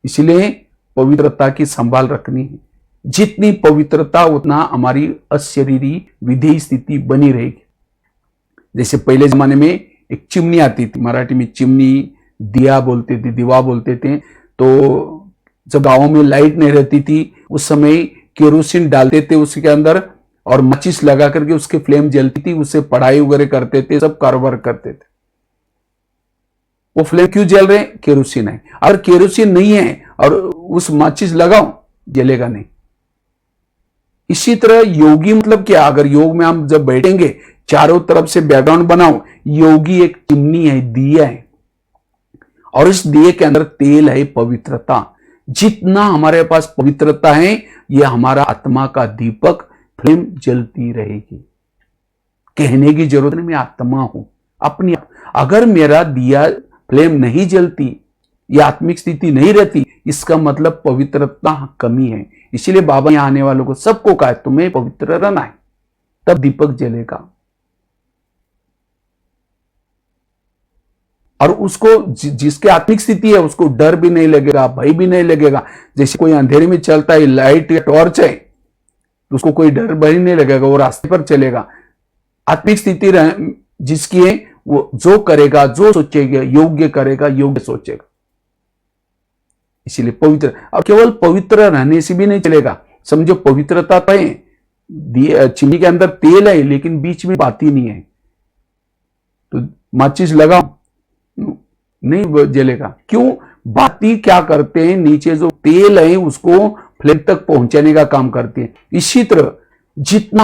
इसलिए पवित्रता की संभाल रखनी है। जितनी पवित्रता उतना हमारी अशरीरी विधेय स्थिति बनी रहेगी। जैसे पहले जमाने में एक चिमनी आती थी, मराठी में चिमनी दिया बोलते थे, दीवा बोलते थे। तो जब गांवों में लाइट नहीं रहती थी, उस समय केरोसिन डालते थे उसके अंदर और माचिस लगा करके उसके फ्लेम जलती थी, उससे पढ़ाई वगैरह करते थे, सब कारोबार करते थे। वो फ्लेम क्यों जल रहे? केरोसिन है। अगर केरोसिन नहीं है और उस माचिस लगाओ, जलेगा नहीं। इसी तरह योगी मतलब क्या? अगर योग में हम जब बैठेंगे, चारों तरफ से बैकग्राउंड बनाओ, योगी एक चिमनी है, दिया है, और इस दिए के अंदर तेल है पवित्रता। जितना हमारे पास पवित्रता है, यह हमारा आत्मा का दीपक, फ्लेम जलती रहेगी। कहने की जरूरत नहीं, मैं आत्मा हूं अपनी। अगर मेरा दिया फ्लेम नहीं जलती, यह आत्मिक स्थिति नहीं रहती, इसका मतलब पवित्रता कमी है। इसीलिए बाबा यहां आने वालों को सबको कहा, तुम्हें पवित्र रहना है, तब दीपक जलेगा। और उसको जिसके आत्मिक स्थिति है, उसको डर भी नहीं लगेगा, भय भी नहीं लगेगा। जैसे कोई अंधेरे में चलता है, लाइट या टॉर्च है, तो उसको कोई डर भय नहीं लगेगा, वो रास्ते पर चलेगा। आत्मिक स्थिति जिसकी है, वो जो करेगा, जो सोचेगा, योग्य करेगा, योग्य सोचेगा। इसीलिए पवित्र, और केवल पवित्र रहने से भी नहीं चलेगा। समझो पवित्रता तो है, चिमनी के अंदर तेल है, लेकिन बीच में बाती नहीं है, तो माचिस लगाओ, नहीं जलेगा। क्यों? बाती क्या करते हैं, नीचे जो तेल है उसको फ्लेम तक पहुंचाने का काम करते हैं। इसी तरह जितना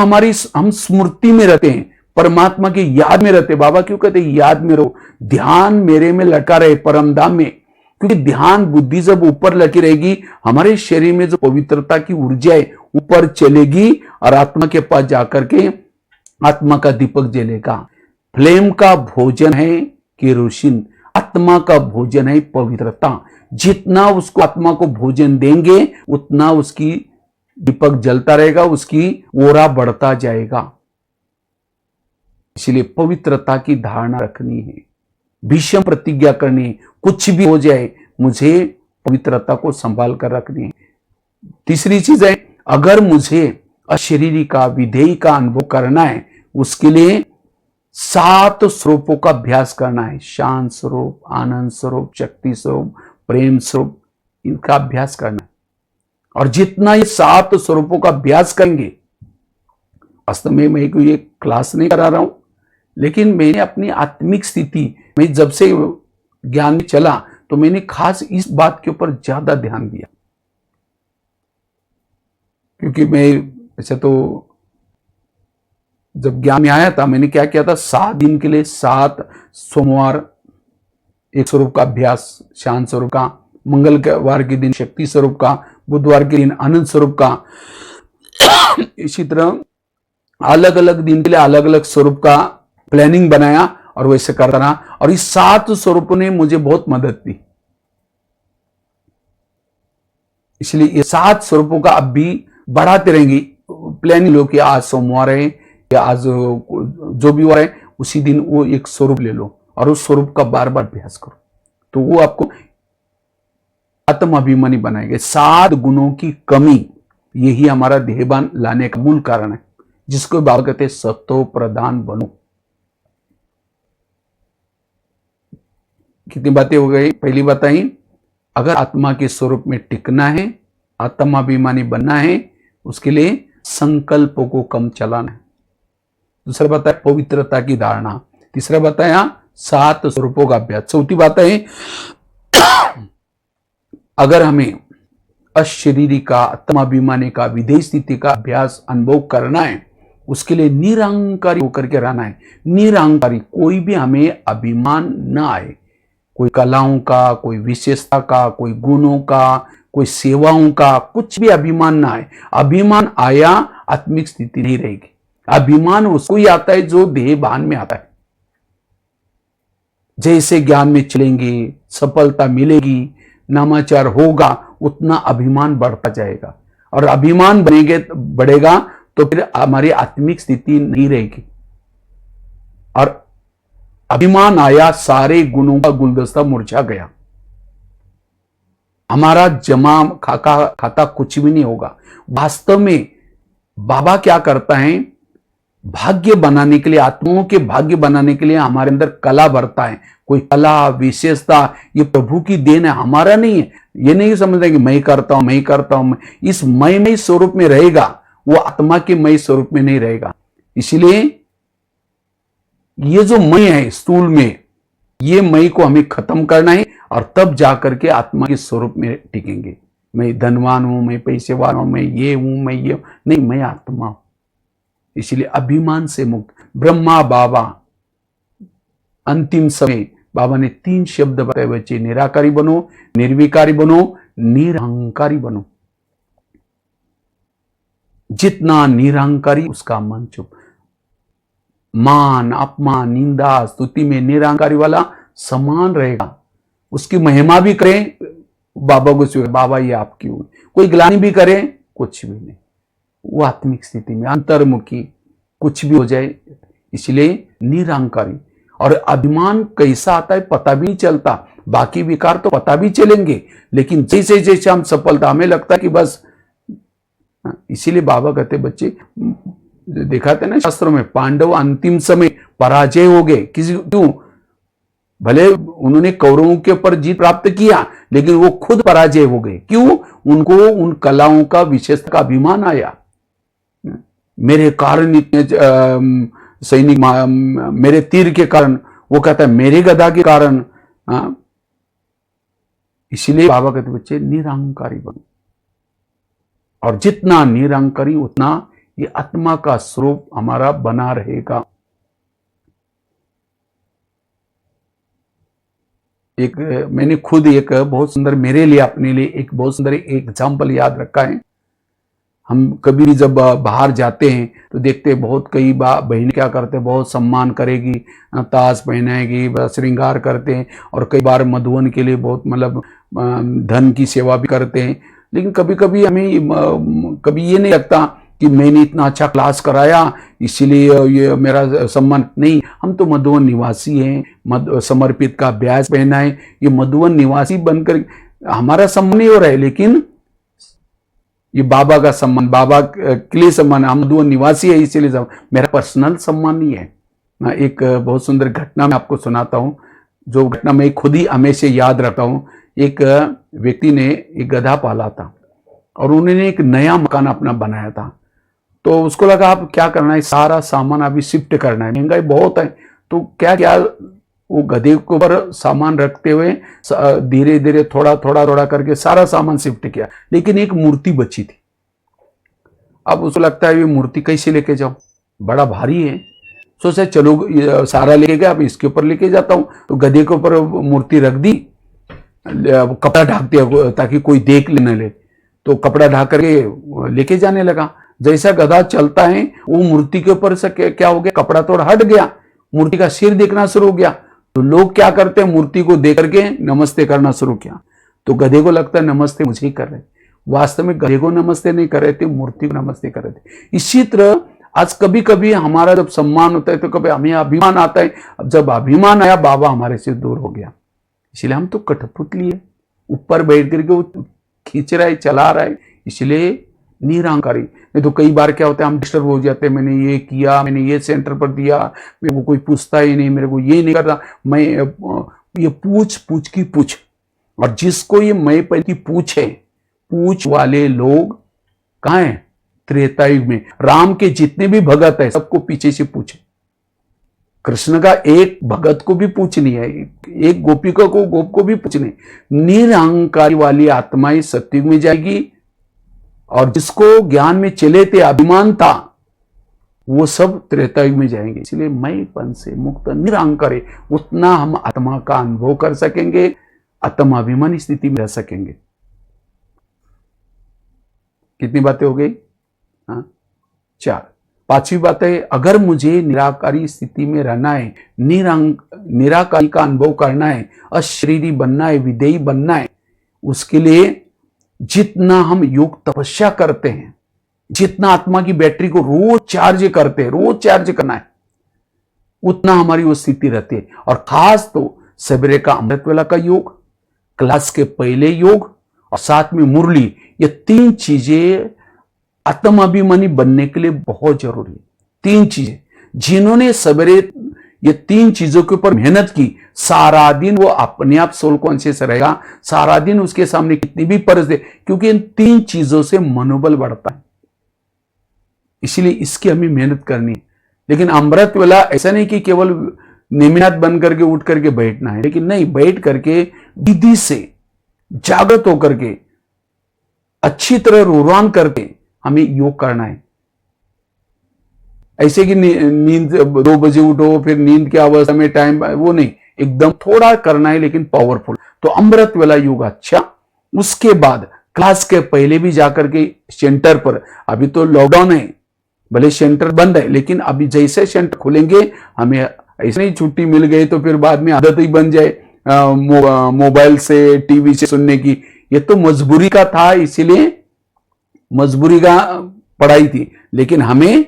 हम स्मृति में रहते हैं, परमात्मा की याद में रहते, बाबा क्यों कहते हैं याद में रहो, ध्यान मेरे में लटका रहे परमधाम में। क्योंकि ध्यान बुद्धि जब ऊपर लगी रहेगी, हमारे शरीर में जो पवित्रता की ऊर्जा है ऊपर चलेगी और आत्मा के पास जाकर के आत्मा का दीपक जलेगा। फ्लेम का भोजन है केरोसिन, आत्मा का भोजन है पवित्रता। जितना उसको आत्मा को भोजन देंगे, उतना उसकी दीपक जलता रहेगा, उसकी ओरा बढ़ता जाएगा। इसलिए पवित्रता की धारणा रखनी है, भीषण प्रतिज्ञा करनी है, कुछ भी हो जाए मुझे पवित्रता को संभाल कर रखनी है। तीसरी चीज है, अगर मुझे अशरीरी का, विधेयी का अनुभव करना है, उसके लिए 7 स्वरूपों का अभ्यास करना है। शांत स्वरूप, आनंद स्वरूप, शक्ति स्वरूप, प्रेम स्वरूप, इनका अभ्यास करना है। और जितना ये 7 स्वरूपों का अभ्यास करेंगे, वास्तव में मैं कोई ये क्लास नहीं करा रहा हूं, लेकिन मैंने अपनी आत्मिक स्थिति में जब से ज्ञान में चला, तो मैंने खास इस बात के ऊपर ज्यादा ध्यान दिया। क्योंकि मैं ऐसे तो जब ज्ञान में आया था, मैंने क्या किया था, 7 दिन के लिए 7 सोमवार एक स्वरूप का अभ्यास, शांत स्वरूप का, मंगलवार के दिन शक्ति स्वरूप का, बुधवार के दिन आनंद स्वरूप का। इसी तरह अलग अलग दिन के लिए अलग अलग स्वरूप का प्लानिंग बनाया और वैसे करता रहा। और इस 7 स्वरूपों ने मुझे बहुत मदद दी। इसलिए ये 7 स्वरूपों का अब भी बढ़ाते रहेंगे। प्लानिंग लो कि आज सोमवार है या आज जो भी वार है, उसी दिन वो एक स्वरूप ले लो और उस स्वरूप का बार बार अभ्यास करो, तो वो आपको आत्माभिमानी बनाएंगे। 7 गुणों की कमी, यही हमारा देहभान लाने का मूल कारण है, जिसको बाबा कहते हैं सतो प्रधान बनो। कितनी बातें हो गई? पहली बात आई, अगर आत्मा के स्वरूप में टिकना है, आत्माभिमानी बनना है, उसके लिए संकल्पों को कम चलाना है। दूसरा बताया पवित्रता की धारणा। तीसरा बताया 7 स्वरूपों का अभ्यास। चौथी बात है, अगर हमें अशरीरी का, आत्माभिमानी का, विधेय स्थिति का अभ्यास अनुभव करना है, उसके लिए निरहंकारी होकर के रहना है। निरहंकारी, कोई भी हमें अभिमान न आए, कोई कलाओं का, कोई विशेषता का, कोई गुणों का, कोई सेवाओं का, कुछ भी अभिमान ना आए। अभिमान आया, आत्मिक स्थिति नहीं रहेगी। अभिमान उसको ही आता है जो देह भान में आता है। जैसे ज्ञान में चलेंगे, सफलता मिलेगी, नामाचार होगा, उतना अभिमान बढ़ता जाएगा, और अभिमान बढ़ेगा तो फिर हमारी आत्मिक स्थिति नहीं रहेगी। और अभिमान आया, सारे गुणों का गुलदस्ता मुरझा गया, हमारा जमा खाता कुछ भी नहीं होगा। वास्तव में बाबा क्या करता है, भाग्य बनाने के लिए, आत्माओं के भाग्य बनाने के लिए हमारे अंदर कला भरता है। कोई कला, विशेषता, ये प्रभु की देन है, हमारा नहीं है। ये नहीं समझते कि मैं करता हूं, मैं करता हूं। इस मय स्वरूप में रहेगा, वो आत्मा के मय स्वरूप में नहीं रहेगा। इसलिए ये जो मय है स्थूल में, ये मय को हमें खत्म करना है, और तब जाकर के आत्मा के स्वरूप में टिकेंगे। मैं धनवान हूं, मैं पैसेवान हूं, मैं ये हूं, मैं ये हूं, नहीं, मैं आत्मा हूं। इसलिए अभिमान से मुक्त। ब्रह्मा बाबा अंतिम समय बाबा ने 3 शब्द बताए, बच्चे, निराकारी बनो, निर्विकारी बनो, निरहंकारी बनो। जितना निरहंकारी उसका मन चुप। मान, अपमान, निंदा, स्तुति में निरहंकारी वाला समान रहेगा। उसकी महिमा भी करें, बाबा को स्वीकार, बाबा ये आपकी हुई, कोई ग्लानि भी करे, कुछ भी नहीं। वो आत्मिक स्थिति में अंतर्मुखी, कुछ भी हो जाए। इसलिए निरहंकारी। और अभिमान कैसा आता है पता भी नहीं चलता। बाकी विकार तो पता भी चलेंगे, लेकिन जैसे जैसे हम सफलता, हमें लगता है कि बस। इसीलिए बाबा कहते, बच्चे, दिखाते ना शास्त्रों में, पांडव अंतिम समय पराजय हो गए। क्यों? भले उन्होंने कौरवों के ऊपर जीत प्राप्त किया, लेकिन वो खुद पराजय हो गए। क्यों? उनको उन कलाओं का, विशेषता का अभिमान आया। मेरे कारण इतने सैनिक, मेरे तीर के कारण, वो कहता है मेरे गदा के कारण। इसलिए बाबा कहते, बच्चे, निरहंकारी बनो। और जितना निरहंकारी, उतना ये आत्मा का स्वरूप हमारा बना रहेगा। मैंने खुद एक बहुत सुंदर, मेरे लिए, अपने लिए एक बहुत सुंदर एग्जाम्पल याद रखा है। हम कभी भी जब बाहर जाते हैं तो देखते हैं, बहुत कई बार बहनें क्या करते हैं, बहुत सम्मान करेगी, ताज पहनाएगी, श्रृंगार करते हैं, और कई बार मधुवन के लिए बहुत, मतलब धन की सेवा भी करते हैं। लेकिन कभी कभी हमें कभी ये नहीं लगता कि मैंने इतना अच्छा क्लास कराया इसीलिए ये मेरा सम्मान नहीं। हम तो मधुवन निवासी हैं, समर्पित का ब्याज पहना है, ये मधुवन निवासी बनकर हमारा सम्मान नहीं हो रहा है, लेकिन ये बाबा का सम्मान, बाबा के लिए सम्मान। हम मधुवन निवासी है इसीलिए सम्मान, मेरा पर्सनल सम्मान नहीं है। एक बहुत सुंदर घटना मैं आपको सुनाता हूँ, जो घटना मैं खुद ही हमेशा याद रखता हूँ। एक व्यक्ति ने एक गधा पाला था, और उन्होंने एक नया मकान अपना बनाया था। तो उसको लगा, आप क्या करना है, सारा सामान अभी शिफ्ट करना है, महंगाई बहुत है। तो क्या क्या, वो गधे के ऊपर सामान रखते हुए धीरे धीरे थोड़ा थोड़ा करके सारा सामान शिफ्ट किया, लेकिन एक मूर्ति बची थी। अब उसको लगता है ये मूर्ति कैसे लेके जाऊं, बड़ा भारी है। सोचा चलो सारा लेके गया, अब इसके ऊपर लेके जाता हूं। तो गधे के ऊपर मूर्ति रख दी, कपड़ा ढाक दिया ताकि कोई देख न ले। तो कपड़ा ढाक करके लेके जाने लगा। जैसा गधा चलता है, वो मूर्ति के ऊपर से क्या हो गया, कपड़ा तो हट गया, मूर्ति का सिर दिखना शुरू हो गया। तो लोग क्या करते हैं, मूर्ति को देख करके नमस्ते करना शुरू किया। तो गधे को लगता है नमस्ते मुझे ही कर रहे, वास्तव में गधे को नमस्ते नहीं कर रहे थे, मूर्ति को नमस्ते कर रहे थे। इसी तरह आज कभी कभी हमारा जब सम्मान होता है तो कभी हमें अभिमान आता है। अब जब अभिमान आया, बाबा हमारे से दूर हो गया। इसलिए हम तो कठपुतली है, ऊपर बैठ करके वो खींच रहा है, चला रहा है। इसलिए निरहंकारी। नहीं तो कई बार क्या होता है, हम डिस्टर्ब हो जाते हैं, मैंने ये किया, मैंने ये सेंटर पर दिया, मेरे को कोई पूछता ही नहीं, मेरे को ये नहीं करता, मैं ये पूछ पूछ की पूछ, और जिसको ये मैं पहले की पूछ है, पूछ वाले लोग कहां है? त्रेता युग में। राम के जितने भी भगत है सबको पीछे से पूछे। कृष्ण का एक भगत को भी पूछ नहीं है, एक गोपिका को गोप को भी पूछ नहीं। निरहंकारी वाली आत्माएं सत्युग में जाएगी, और जिसको ज्ञान में चले थे, अभिमान था, वो सब त्रेता युग में जाएंगे। इसलिए मैंपन से मुक्त निरहंकार है, उतना हम आत्मा का अनुभव कर सकेंगे, आत्माभिमानी स्थिति में रह सकेंगे। कितनी बातें हो गई? हाँ, 4। 5वीं बात है, अगर मुझे निराकारी स्थिति में रहना है, निराकारी का अनुभव करना है, अशरीरी बनना है, विदेही बनना है, उसके लिए जितना हम योग तपस्या करते हैं, जितना आत्मा की बैटरी को रोज चार्ज करते हैं, रोज चार्ज करना है, उतना हमारी वो स्थिति रहती है। और खास तो सवेरे का अमृत वेला का योग, क्लास के पहले योग, और साथ में मुरली, ये 3 चीजें आत्माभिमानी बनने के लिए बहुत जरूरी है। 3 चीजें, जिन्होंने सवेरे ये 3 चीजों के ऊपर मेहनत की, सारा दिन वो अपने आप सोल कॉन्शियस रहेगा, सारा दिन उसके सामने कितनी भी परिस्थिति, क्योंकि इन 3 चीजों से मनोबल बढ़ता है। इसलिए इसकी हमें मेहनत करनी है। लेकिन अमृत वेला ऐसा नहीं कि केवल निमिनाथ बन करके उठ करके बैठना है, लेकिन नहीं, बैठ करके विधि से जागृत होकर के अच्छी तरह रुरान करके हमें योग करना है। ऐसे कि नींद 2 बजे उठो, फिर नींद की अवस्था में टाइम, वो नहीं, एकदम थोड़ा करना है लेकिन पावरफुल। तो अमृत वेला योग अच्छा। उसके बाद क्लास के पहले भी जाकर के सेंटर पर, अभी तो लॉकडाउन है, भले सेंटर बंद है, लेकिन अभी जैसे सेंटर खुलेंगे, हमें ऐसे नहीं छुट्टी मिल गई तो फिर बाद में आदत ही बन जाए मोबाइल से, टीवी से सुनने की। ये तो मजबूरी का था, इसीलिए मजबूरी का पढ़ाई थी। लेकिन हमें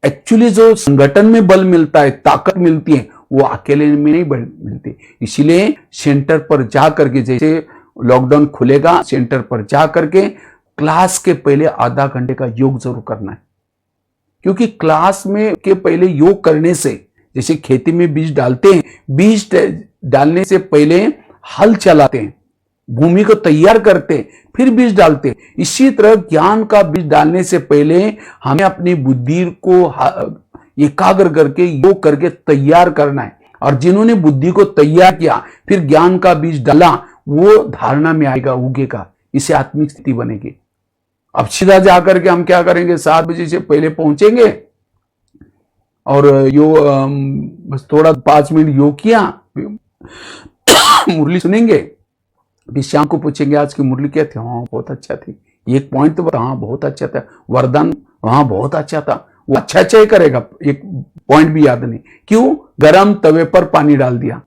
एक्चुअली जो संगठन में बल मिलता है, ताकत मिलती है, वो अकेले में नहीं मिलती। इसीलिए सेंटर पर जा करके, जैसे लॉकडाउन खुलेगा, सेंटर पर जा करके क्लास के पहले आधा घंटे का योग जरूर करना है। क्योंकि क्लास में के पहले योग करने से, जैसे खेती में बीज डालते हैं, बीज डालने से पहले हल चलाते हैं, भूमि को तैयार करते हैं, फिर बीज डालते हैं। इसी तरह ज्ञान का बीज डालने से पहले हमें अपनी बुद्धि को एकाग्र करके योग करके तैयार करना है। और जिन्होंने बुद्धि को तैयार किया, फिर ज्ञान का बीज डाला, वो धारणा में आएगा, उगेगा, इससे आत्मिक स्थिति बनेगी। अब सीधा जाकर के हम क्या करेंगे, 7 बजे से पहले पहुंचेंगे और बस थोड़ा 5 मिनट योग किया, मुरली सुनेंगे, फिर शाम को पूछेंगे आज की मुरली क्या थी? हाँ बहुत अच्छा थी। एक पॉइंट तो बता, हाँ बहुत अच्छा था। वरदान, हाँ बहुत अच्छा था। वो अच्छा अच्छा ही करेगा, एक पॉइंट भी याद नहीं। क्यों? गरम तवे पर पानी डाल दिया।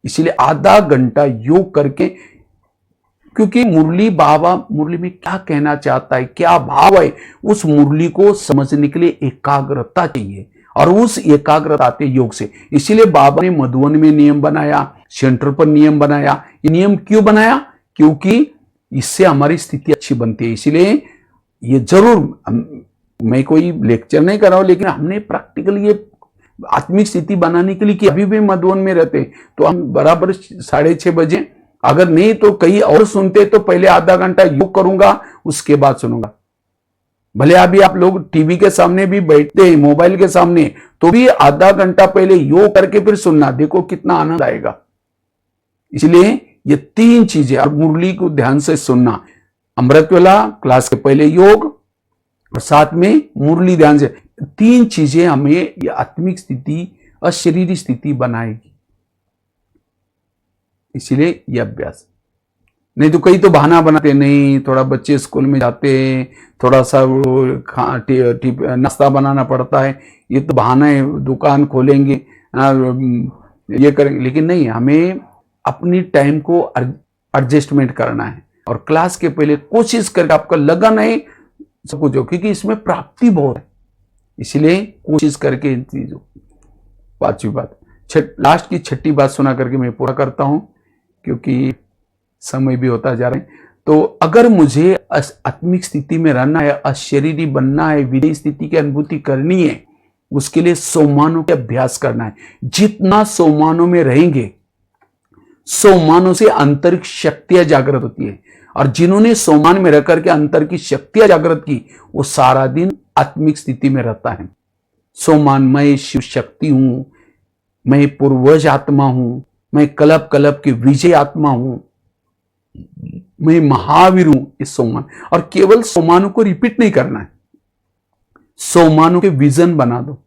इसलिए आधा घंटा योग करके, क्योंकि मुरली, बाबा मुरली में क्या कहना चाहता है, क्या भाव है, उस मुरली को समझने के लिए एकाग्रता चाहिए, और उस एकाग्रता आते योग से। इसीलिए बाबा ने मधुवन में नियम बनाया, सेंटर पर नियम बनाया। ये नियम क्यों बनाया? क्योंकि इससे हमारी स्थिति अच्छी बनती है। इसीलिए ये जरूर, मैं कोई लेक्चर नहीं कर रहा हूं, लेकिन हमने प्रैक्टिकल ये आत्मिक स्थिति बनाने के लिए कि अभी भी मधुवन में रहते तो हम बराबर 6:30 बजे, अगर नहीं तो कहीं और सुनते तो पहले आधा घंटा योग करूंगा, उसके बाद सुनूंगा। भले अभी आप लोग टीवी के सामने भी बैठते हैं, मोबाइल के सामने, तो भी आधा घंटा पहले योग करके फिर सुनना, देखो कितना आनंद आएगा। इसलिए ये 3 चीजें, और मुरली को ध्यान से सुनना, अमृत वेला, क्लास के पहले योग, और साथ में मुरली ध्यान से, 3 चीजें हमें ये आत्मिक स्थिति, अशरीरी स्थिति बनाएगी। इसीलिए ये अभ्यास। नहीं तो कई तो बहाना बनाते, नहीं थोड़ा बच्चे स्कूल में जाते हैं, थोड़ा सा नाश्ता बनाना पड़ता है, ये तो बहाना है, दुकान खोलेंगे, ये करेंगे। लेकिन नहीं, हमें अपनी टाइम को एडजस्टमेंट करना है, और क्लास के पहले कोशिश करके, आपका लगन है सब कुछ हो, क्योंकि इसमें प्राप्ति बहुत है। इसलिए कोशिश करके इन चीजों। 5वीं बात, लास्ट की 6ठी बात सुना करके मैं पूरा करता हूं, क्योंकि समय भी होता जा रहा है। तो अगर मुझे आत्मिक स्थिति में रहना है, अशरीरी बनना है, विदेही स्थिति की अनुभूति करनी है, उसके लिए सोमानों के अभ्यास करना है। जितना सोमानों में रहेंगे सोमानों से आंतरिक शक्तियां जागृत होती है, और जिन्होंने सोमान में रह करके अंतर की शक्तियां जागृत की, वो सारा दिन आत्मिक स्थिति में रहता है। सोमान, मैं शिव शक्ति हूं, मैं पूर्वज आत्मा हूं, मैं कल्प कल्प की विजय आत्मा हूं, मैं महावीर हूं। इस सोमान, और केवल सोमानों को रिपीट नहीं करना है, सोमानों के विजन बना दो,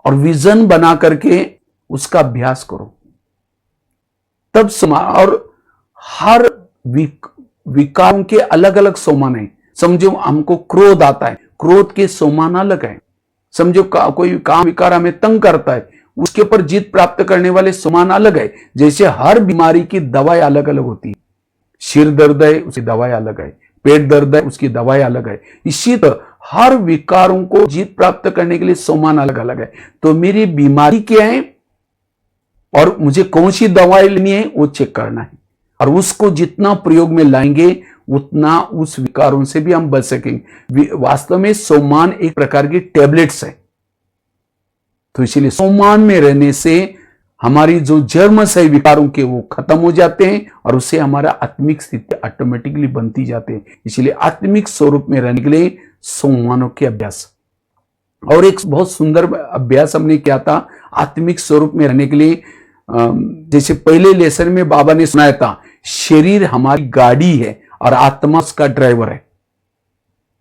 और विजन बना करके उसका अभ्यास करो, तब और हर विकारों के अलग अलग सोमान है। समझो हमको क्रोध आता है, क्रोध के सोमान अलग है। समझो कोई काम विकार हमें तंग करता है, उसके ऊपर जीत प्राप्त करने वाले सोमान अलग है। जैसे हर बीमारी की दवाई अलग अलग होती है, सिर दर्द है उसकी दवाई अलग है, पेट दर्द है उसकी दवाई अलग है। इसी तरह हर विकारों को जीत प्राप्त करने के लिए सोमान अलग अलग है। तो मेरी बीमारी क्या है और मुझे कौन सी दवाई लेनी है वो चेक करना है, और उसको जितना प्रयोग में लाएंगे उतना उस विकारों से भी हम बच सकेंगे। वास्तव में सोमान एक प्रकार की टैबलेट्स है। तो इसलिए सोमान में रहने से हमारी जो जर्मस है विकारों के वो खत्म हो जाते हैं, और उससे हमारा आत्मिक स्थिति ऑटोमेटिकली बनती जाते हैं। इसलिए आत्मिक स्वरूप में रहने के लिए सोमानों के अभ्यास, और एक बहुत सुंदर अभ्यास हमने किया था आत्मिक स्वरूप में रहने के लिए। जैसे पहले लेसन में बाबा ने सुनाया था, शरीर हमारी गाड़ी है और आत्मा उसका ड्राइवर है।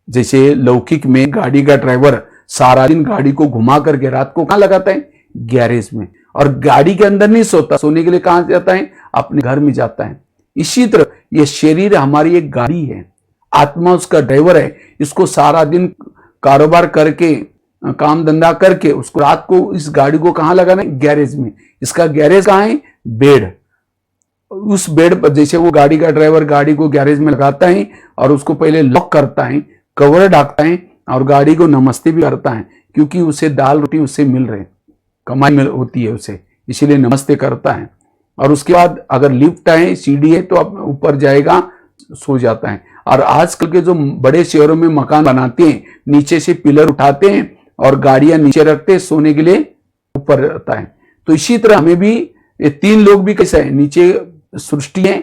जैसे लौकिक में गाड़ी का ड्राइवर सारा दिन गाड़ी को घुमा करके रात को कहां लगाता है, गैरेज में, और गाड़ी के अंदर नहीं सोता, सोने के लिए कहां जाता है, अपने घर में जाता है। इसी तरह यह शरीर हमारी एक गाड़ी है, आत्मा उसका ड्राइवर है। इसको सारा दिन कारोबार करके काम धंधा करके उसको रात को इस गाड़ी को कहां लगाना है, गैरेज में। इसका गैरेज कहां है, बेड। उस बेड पर जैसे वो गाड़ी का ड्राइवर गाड़ी को गैरेज में लगाता है और उसको पहले लॉक करता है, कवर ढाकता है, और गाड़ी को नमस्ते भी करता है, क्योंकि उसे दाल रोटी उससे मिल रहे, कमाई मिल होती है उसे, इसीलिए नमस्ते करता है। और उसके बाद अगर लिफ्ट है, सीढ़ी है, तो अब ऊपर जाएगा, सो जाता है। और आजकल के जो बड़े शहरों में मकान बनाते हैं, नीचे से पिलर उठाते हैं और गाड़ियां नीचे रखते हैं, सोने के लिए ऊपर रहता है। तो इसी तरह हमें भी ये तीन लोग भी कैसा है, नीचे सृष्टि है,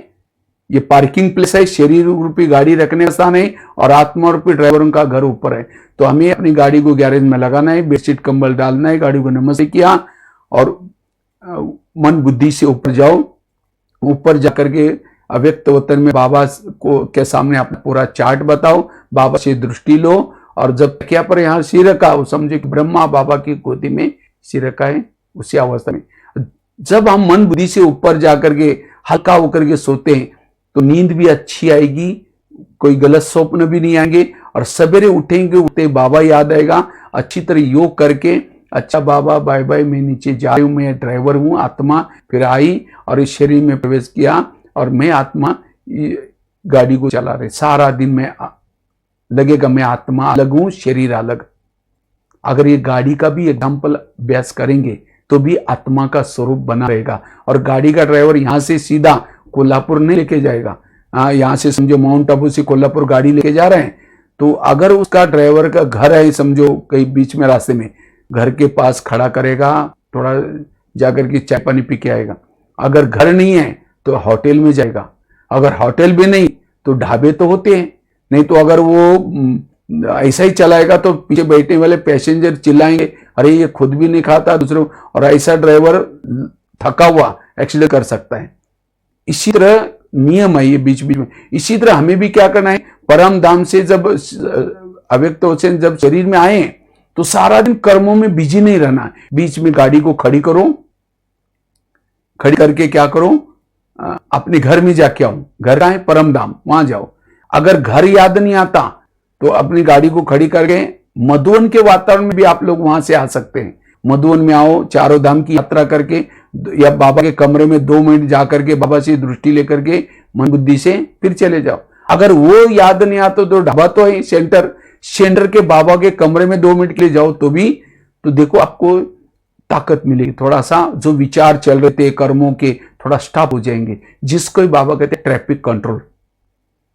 ये पार्किंग प्लेस है, शरीर रूपी गाड़ी रखने का स्थान है, और आत्मा रूपी ड्राइवरों का घर ऊपर है। तो हमें अपनी गाड़ी को गैरेज में लगाना है, बेडशीट कंबल डालना है, गाड़ी को नमस्ते किया, और मन बुद्धि से ऊपर जाओ। ऊपर जाकर के अव्यक्त वतन में बाबा को के सामने अपना पूरा चार्ट बताओ, बाबा से दृष्टि लो, और जब क्या पर यहाँ सिर रखा, वो समझे कि ब्रह्मा बाबा की गोदी में सिर रखा है। उसी अवस्था में जब हम मन बुद्धि से ऊपर जाकर के हल्का होकर के सोते हैं, तो नींद भी अच्छी आएगी, कोई गलत स्वप्न भी नहीं आएंगे, और सवेरे उठेंगे, उठते बाबा याद आएगा। अच्छी तरह योग करके, अच्छा बाबा बाय बाय, मैं नीचे जा रही हूँ, मैं ड्राइवर हूँ, आत्मा फिर आई और इस शरीर में प्रवेश किया, और मैं आत्मा गाड़ी को चला रही। सारा दिन में लगेगा मैं आत्मा अलग हूं, शरीर अलग। अगर ये गाड़ी का भी एग्जाम्पल अभ्यास करेंगे तो भी आत्मा का स्वरूप बना रहेगा। और गाड़ी का ड्राइवर यहां से सीधा कोल्हापुर नहीं लेके जाएगा, यहां से समझो माउंट आबू से कोल्हापुर गाड़ी लेके जा रहे हैं, तो अगर उसका ड्राइवर का घर है, समझो कहीं बीच में रास्ते में, घर के पास खड़ा करेगा, थोड़ा जाकर के चाय पानी पी के आएगा। अगर घर नहीं है तो होटल में जाएगा, अगर होटल भी नहीं तो ढाबे तो होते हैं। नहीं तो अगर वो ऐसा ही चलाएगा तो पीछे बैठने वाले पैसेंजर चिल्लाएंगे, अरे ये खुद भी नहीं खाता दूसरों, और ऐसा ड्राइवर थका हुआ एक्सीडेंट कर सकता है। इसी तरह नियम है ये बीच बीच में। इसी तरह हमें भी क्या करना है, परम धाम से जब अव्यक्त से जब शरीर में आए तो सारा दिन कर्मों में बिजी नहीं रहना। बीच में गाड़ी को खड़ी करो, खड़ी करके क्या करो, अपने घर में जाके आओ। घर कहाँ है, परम धाम, वहां जाओ। अगर घर याद नहीं आता तो अपनी गाड़ी को खड़ी करके मधुवन के वातावरण में भी आप लोग वहां से आ सकते हैं। मधुवन में आओ, चारों धाम की यात्रा करके, या बाबा के कमरे में 2 मिनट जाकर के बाबा से दृष्टि लेकर के मन बुद्धि से फिर चले जाओ। अगर वो याद नहीं आता तो ढाबा तो है, सेंटर के बाबा के कमरे में 2 मिनट के लिए जाओ तो भी, तो देखो आपको ताकत मिलेगी। थोड़ा सा जो विचार चल रहे थे कर्मों के, थोड़ा स्टॉप हो जाएंगे, जिसको बाबा कहते हैं ट्रैफिक कंट्रोल।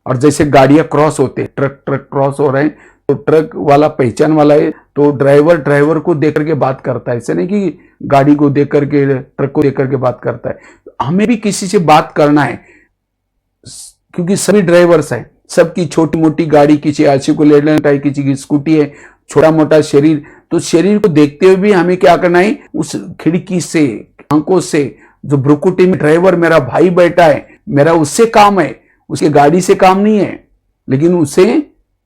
और जैसे गाड़ियां क्रॉस होते, ट्रक क्रॉस हो रहे हैं, तो ट्रक वाला पहचान वाला है, तो ड्राइवर को देख करके बात करता है। ऐसे नहीं कि गाड़ी को देख करके, ट्रक को देख करके बात करता है। हमें भी किसी से बात करना है, क्योंकि सभी ड्राइवर्स हैं, सबकी छोटी मोटी गाड़ी, किसी आरसी को लेट है, किसी की स्कूटी है, छोटा मोटा शरीर, तो शरीर को देखते हुए भी हमें क्या करना है, उस खिड़की से, आंखों से, जो भ्रुकुटी में ड्राइवर मेरा भाई बैठा है, मेरा उससे काम है, उसके गाड़ी से काम नहीं है, लेकिन उससे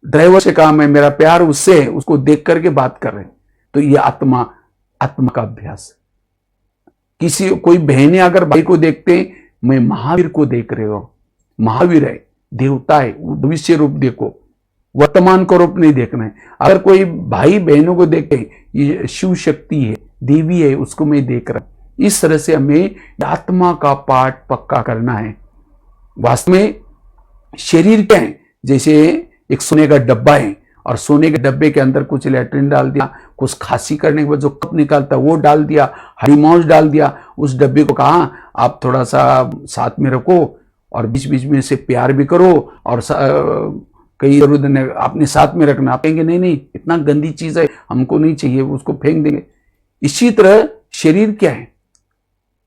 ड्राइवर से काम है, मेरा प्यार उससे है, उसको देख करके बात कर रहे हैं। तो ये आत्मा का अभ्यास। कोई बहनें अगर भाई को देखते, मैं महावीर को देख रहे हो, महावीर है, देवता है, भविष्य रूप देखो, वर्तमान को रूप नहीं देखना है। अगर कोई भाई बहनों को देखे, ये शिव शक्ति है, देवी है, उसको मैं देख रहा हूं। इस तरह से हमें आत्मा का पाठ पक्का करना है। वास्तव में शरीर क्या है, जैसे एक सोने का डब्बा है, और सोने के डब्बे के अंदर कुछ लैट्रिन डाल दिया, कुछ खांसी करने के बाद जो कप निकालता वो डाल दिया, हरी मांस डाल दिया, उस डब्बे को कहा आप थोड़ा सा साथ में रखो और बीच बीच में से प्यार भी करो, और कई जरूरत नहीं आपने साथ में रखना। आप कहेंगे नहीं नहीं इतना गंदी चीज है, हमको नहीं चाहिए, उसको फेंक देंगे। इसी तरह शरीर क्या है,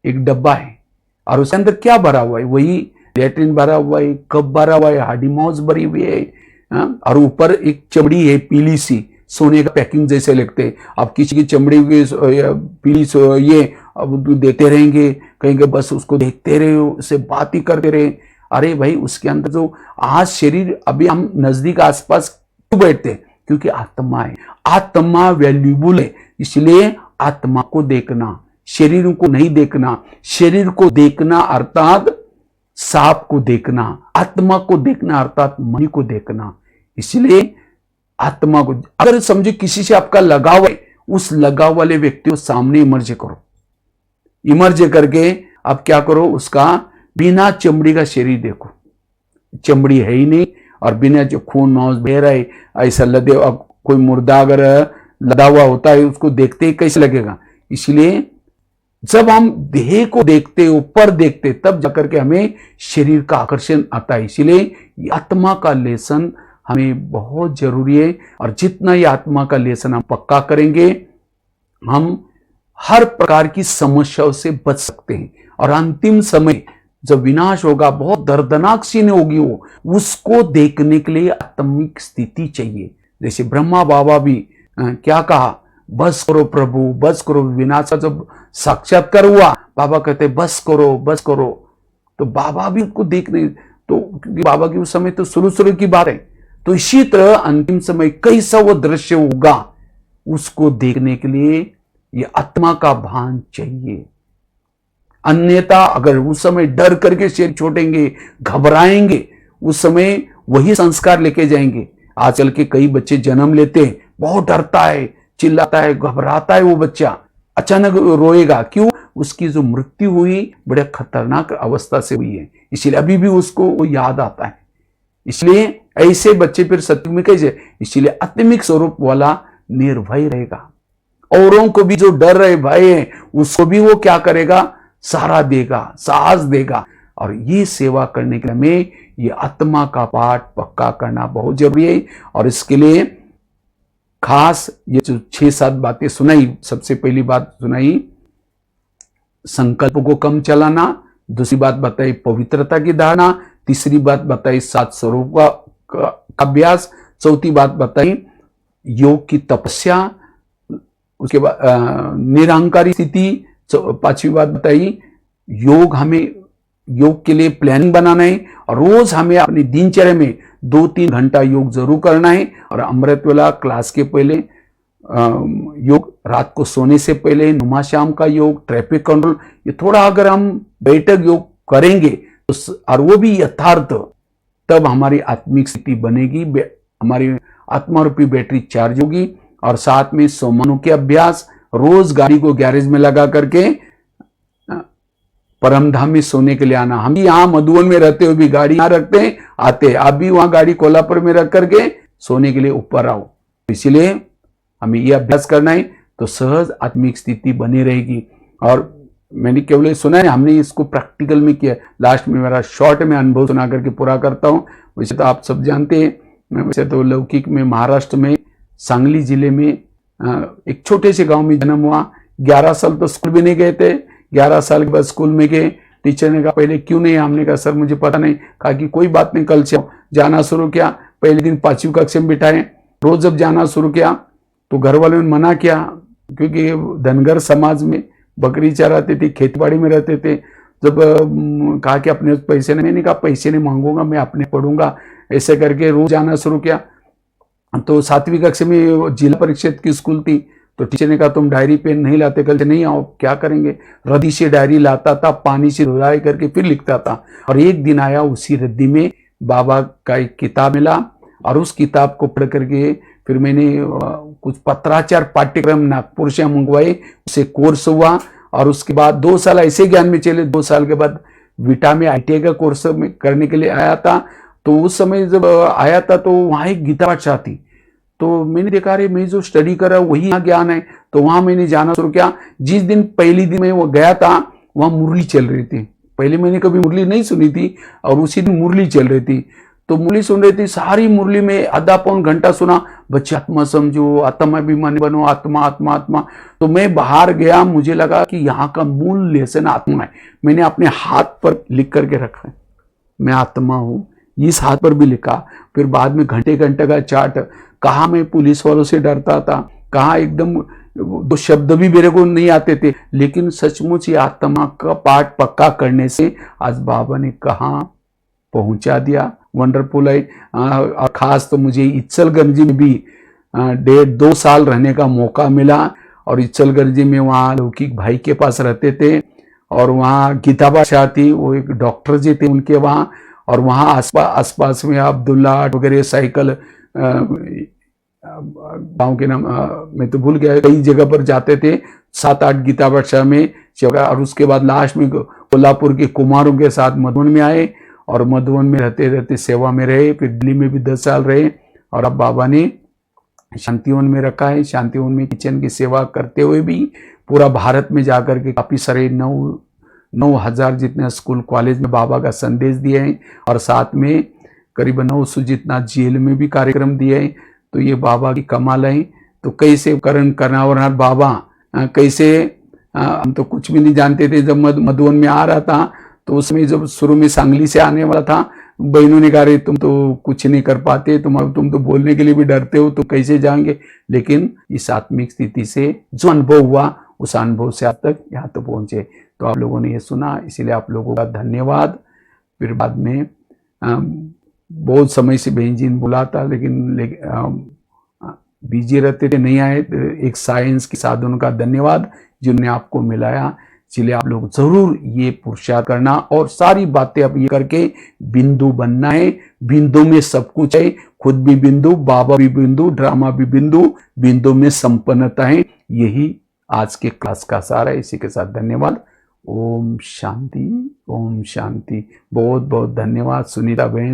एक डब्बा है, और उसके अंदर क्या भरा हुआ है, वही लैट्रिन भरा हुआ है, कप भरा हुआ है, हाडी मांस भरी हुई है, और ऊपर एक चमड़ी है पीली सी, सोने का पैकिंग जैसे लगते हैं। आप किसी की चमड़ी की पीली ये अब देते रहेंगे, कहेंगे बस उसको देखते रहे, उससे बात ही करते रहे। अरे भाई, उसके अंदर जो आज शरीर, अभी हम नजदीक आसपास क्यों बैठते हैं, क्योंकि आत्मा है, आत्मा वैल्यूबल है, इसलिए आत्मा को देखना, शरीर को नहीं देखना। शरीर को देखना अर्थात सांप को देखना, आत्मा को देखना अर्थात मन को देखना। इसलिए आत्मा को, अगर समझे किसी से आपका लगाव है, उस लगाव वाले व्यक्ति को सामने इमर्ज करो, इमर्ज करके आप क्या करो, उसका बिना चमड़ी का शरीर देखो, चमड़ी है ही नहीं, और बिना जो खून मांस बह रहा है, ऐसा लदे, कोई मुर्दा अगर लदा हुआ होता है उसको देखते ही कैसे लगेगा। इसलिए जब हम देह को देखते, ऊपर देखते, तब जाकर के हमें शरीर का आकर्षण आता है। इसलिए आत्मा का लेसन हमें बहुत जरूरी है, और जितना ये आत्मा का लेसन हम पक्का करेंगे, हम हर प्रकार की समस्याओं से बच सकते हैं। और अंतिम समय जब विनाश होगा, बहुत दर्दनाक सीन होगी वो, उसको देखने के लिए आत्मिक स्थिति चाहिए। जैसे ब्रह्मा बाबा भी क्या कहा, बस करो प्रभु, बस करो। विनाश का जब साक्षात्कार हुआ, बाबा कहते बस करो बस करो, तो बाबा भी उसको देखने, तो क्योंकि बाबा की उस समय तो शुरू की बात है, तो इसी तरह अंतिम समय कैसा वो दृश्य होगा, उसको देखने के लिए ये आत्मा का भान चाहिए। अन्यथा अगर उस समय डर करके सिर छोड़ेंगे, घबराएंगे, उस समय वही संस्कार लेके जाएंगे। आजकल के कई बच्चे जन्म लेते हैं, बहुत डरता है, चिल्लाता है, घबराता है, वो बच्चा अचानक रोएगा, क्यों? उसकी जो मृत्यु हुई बड़े खतरनाक अवस्था से हुई है, इसलिए अभी भी उसको वो याद आता है। इसलिए ऐसे बच्चे फिर सत्युग में कैसे, इसलिए आत्मिक स्वरूप वाला निर्भय रहेगा, औरों को भी जो डर रहे भय है उसको भी वो क्या करेगा, सहारा देगा, साहस देगा। और ये सेवा करने के लिए हमें ये आत्मा का पाठ पक्का करना बहुत जरूरी है। और इसके लिए खास ये जो 6-7 बातें सुनाई, सबसे पहली बात सुनाई संकल्प को कम चलाना, दूसरी बात बताई पवित्रता की धारणा, तीसरी बात बताई 7 स्वरूप का अभ्यास, चौथी बात बताई योग की तपस्या, उसके बाद निरहंकारी स्थिति, पांचवी बात बताई योग, हमें योग के लिए प्लानिंग बनाना है, और रोज हमें अपनी दिनचर्या में 2-3 घंटा योग जरूर करना है। और अमृत वेला क्लास के पहले योग, रात को सोने से पहले नुमा शाम का योग, ट्रैफिक कंट्रोल, ये थोड़ा अगर हम बैठक योग करेंगे तो, और वो भी यथार्थ, तब हमारी आत्मिक स्थिति बनेगी, हमारी आत्मा रूपी बैटरी चार्ज होगी। और साथ में सोमनु के अभ्यास, रोज गाड़ी को गैरेज में लगा करके परमधाम में सोने के लिए आना। हम भी यहाँ मधुबन में रहते हुए भी गाड़ी यहाँ रखते हैं, आते, आप भी वहां गाड़ी कोल्हापुर में रख करके सोने के लिए ऊपर आओ। इसलिए हमें यह अभ्यास करना है, तो सहज आत्मिक स्थिति बनी रहेगी। और मैंने केवल सुना है, हमने इसको प्रैक्टिकल में किया। लास्ट में मेरा शॉर्ट में अनुभव सुना करके पूरा करता हूँ। वैसे तो आप सब जानते हैं, मैं वैसे तो लौकिक में महाराष्ट्र में सांगली जिले में एक छोटे से गांव में जन्म हुआ। 11 साल तो स्कूल भी नहीं गए थे, 11 साल के बाद स्कूल में गए, टीचर ने कहा पहले क्यों नहीं, हमने कहा सर मुझे पता नहीं। कहा कि कोई बात नहीं, कल से जाना शुरू किया। पहले दिन 5वीं कक्षा में बिठाए। रोज जब जाना शुरू किया तो घर वालों ने मना किया, क्योंकि धनगर समाज में बकरी चराते थे, खेतीबाड़ी में रहते थे। जब कहा कि अपने पैसे नहीं, मैंने कहा पैसे नहीं मांगूंगा, मैं अपने पढ़ूंगा। ऐसे करके रोज जाना शुरू किया। तो 7वीं कक्षा में जिला परिषद की स्कूल थी, तो टीचर ने कहा तुम डायरी पेन नहीं लाते, कल से नहीं आओ, क्या करेंगे। रद्दी से डायरी लाता था, पानी से धुलाई करके फिर लिखता था। और एक दिन आया, उसी रद्दी में बाबा का एक किताब मिला, और उस किताब को पढ़ करके फिर मैंने कुछ पत्राचार पाठ्यक्रम नागपुर से मंगवाए, उससे कोर्स हुआ। और उसके बाद 2 साल ऐसे ज्ञान में चले। 2 साल के बाद विटा में ITI का कोर्स करने के लिए आया था। तो उस समय जब आया था तो वहाँ एक गीता पाठशाला थी। तो मैंने देखा अरे मैं जो स्टडी कर रहा हूँ वही यहाँ ज्ञान है। तो वहाँ मैंने जाना शुरू किया। जिस दिन पहली दिन मैं वो गया था, वहाँ मुरली चल रही थी। पहले मैंने कभी मुरली नहीं सुनी थी, और उसी दिन मुरली चल रही थी। तो मुरली सुन रही थी, सारी मुरली में आधा पौन घंटा सुना, बच्चे आत्मा समझो, आत्माभिमानी बनो, आत्मा आत्मा आत्मा। तो मैं बाहर गया, मुझे लगा कि यहाँ का मूल लेसन आत्मा है। मैंने अपने हाथ पर लिख करके रखा है, मैं आत्मा हूँ, इस हाथ पर भी लिखा। फिर बाद में घंटे घंटे का चार्ट, कहाँ मैं पुलिस वालों से डरता था, कहाँ एकदम 2 शब्द भी मेरे को नहीं आते थे। लेकिन सचमुच ये आत्मा का पाठ पक्का करने से आज बाबा ने कहाँ पहुंचा दिया। वंडरफुल है। और खास तो मुझे इचलगंजी में भी 1.5-2 साल रहने का मौका मिला। और इचलगंजी में वहाँ लौकिक भाई के पास रहते थे, और वहाँ गीता पाठशाला थी, वो एक डॉक्टर जी थे उनके वहाँ। और वहाँ आसपास में अब्दुल्ला वगैरह साइकिल गांव के नाम मैं तो भूल गया, कई जगह पर जाते थे 7-8 गीता पाठशाला में। और उसके बाद लास्ट में कोल्हापुर के कुमारों के साथ मधुबन में आए, और मधुबन में रहते रहते सेवा में रहे। फिर दिल्ली में भी 10 साल रहे, और अब बाबा ने शांतिवन में रखा है। शांतिवन में किचन की सेवा करते हुए भी पूरा भारत में जाकर के काफी सारे 9,000 जितने स्कूल कॉलेज में बाबा का संदेश दिए हैं, और साथ में करीब 900 जितना जेल में भी कार्यक्रम दिए हैं। तो ये बाबा की कमाल है। तो कैसे करण करनावरनाथ बाबा कैसे, हम तो कुछ भी नहीं जानते थे। जब मधुबन में आ रहा था तो उसमें जब शुरू में सांगली से आने वाला था, बहनों ने कहा रे तुम तो कुछ नहीं कर पाते, तुम तो बोलने के लिए भी डरते हो, तो कैसे जाएंगे। लेकिन इस आत्मिक स्थिति से जो अनुभव हुआ, उस अनुभव से अब तक यहाँ तो पहुंचे। तो आप लोगों ने ये सुना, इसीलिए आप लोगों का धन्यवाद। फिर बाद में बहुत समय से बहन जी ने बुला था, लेकिन बिजी रहते थे, नहीं आए। तो एक साइंस के साधन का धन्यवाद जिन्होंने आपको मिलाया। इसलिए आप लोग जरूर ये पुरुषार्थ करना, और सारी बातें अब ये करके बिंदु बनना है। बिंदु में सब कुछ है, खुद भी बिंदु, बाबा भी बिंदु, ड्रामा भी बिंदु, बिंदु में संपन्नता है। यही आज के क्लास का सार है। इसी के साथ धन्यवाद। ओम शांति, ओम शांति। बहुत बहुत धन्यवाद सुनीता बहन।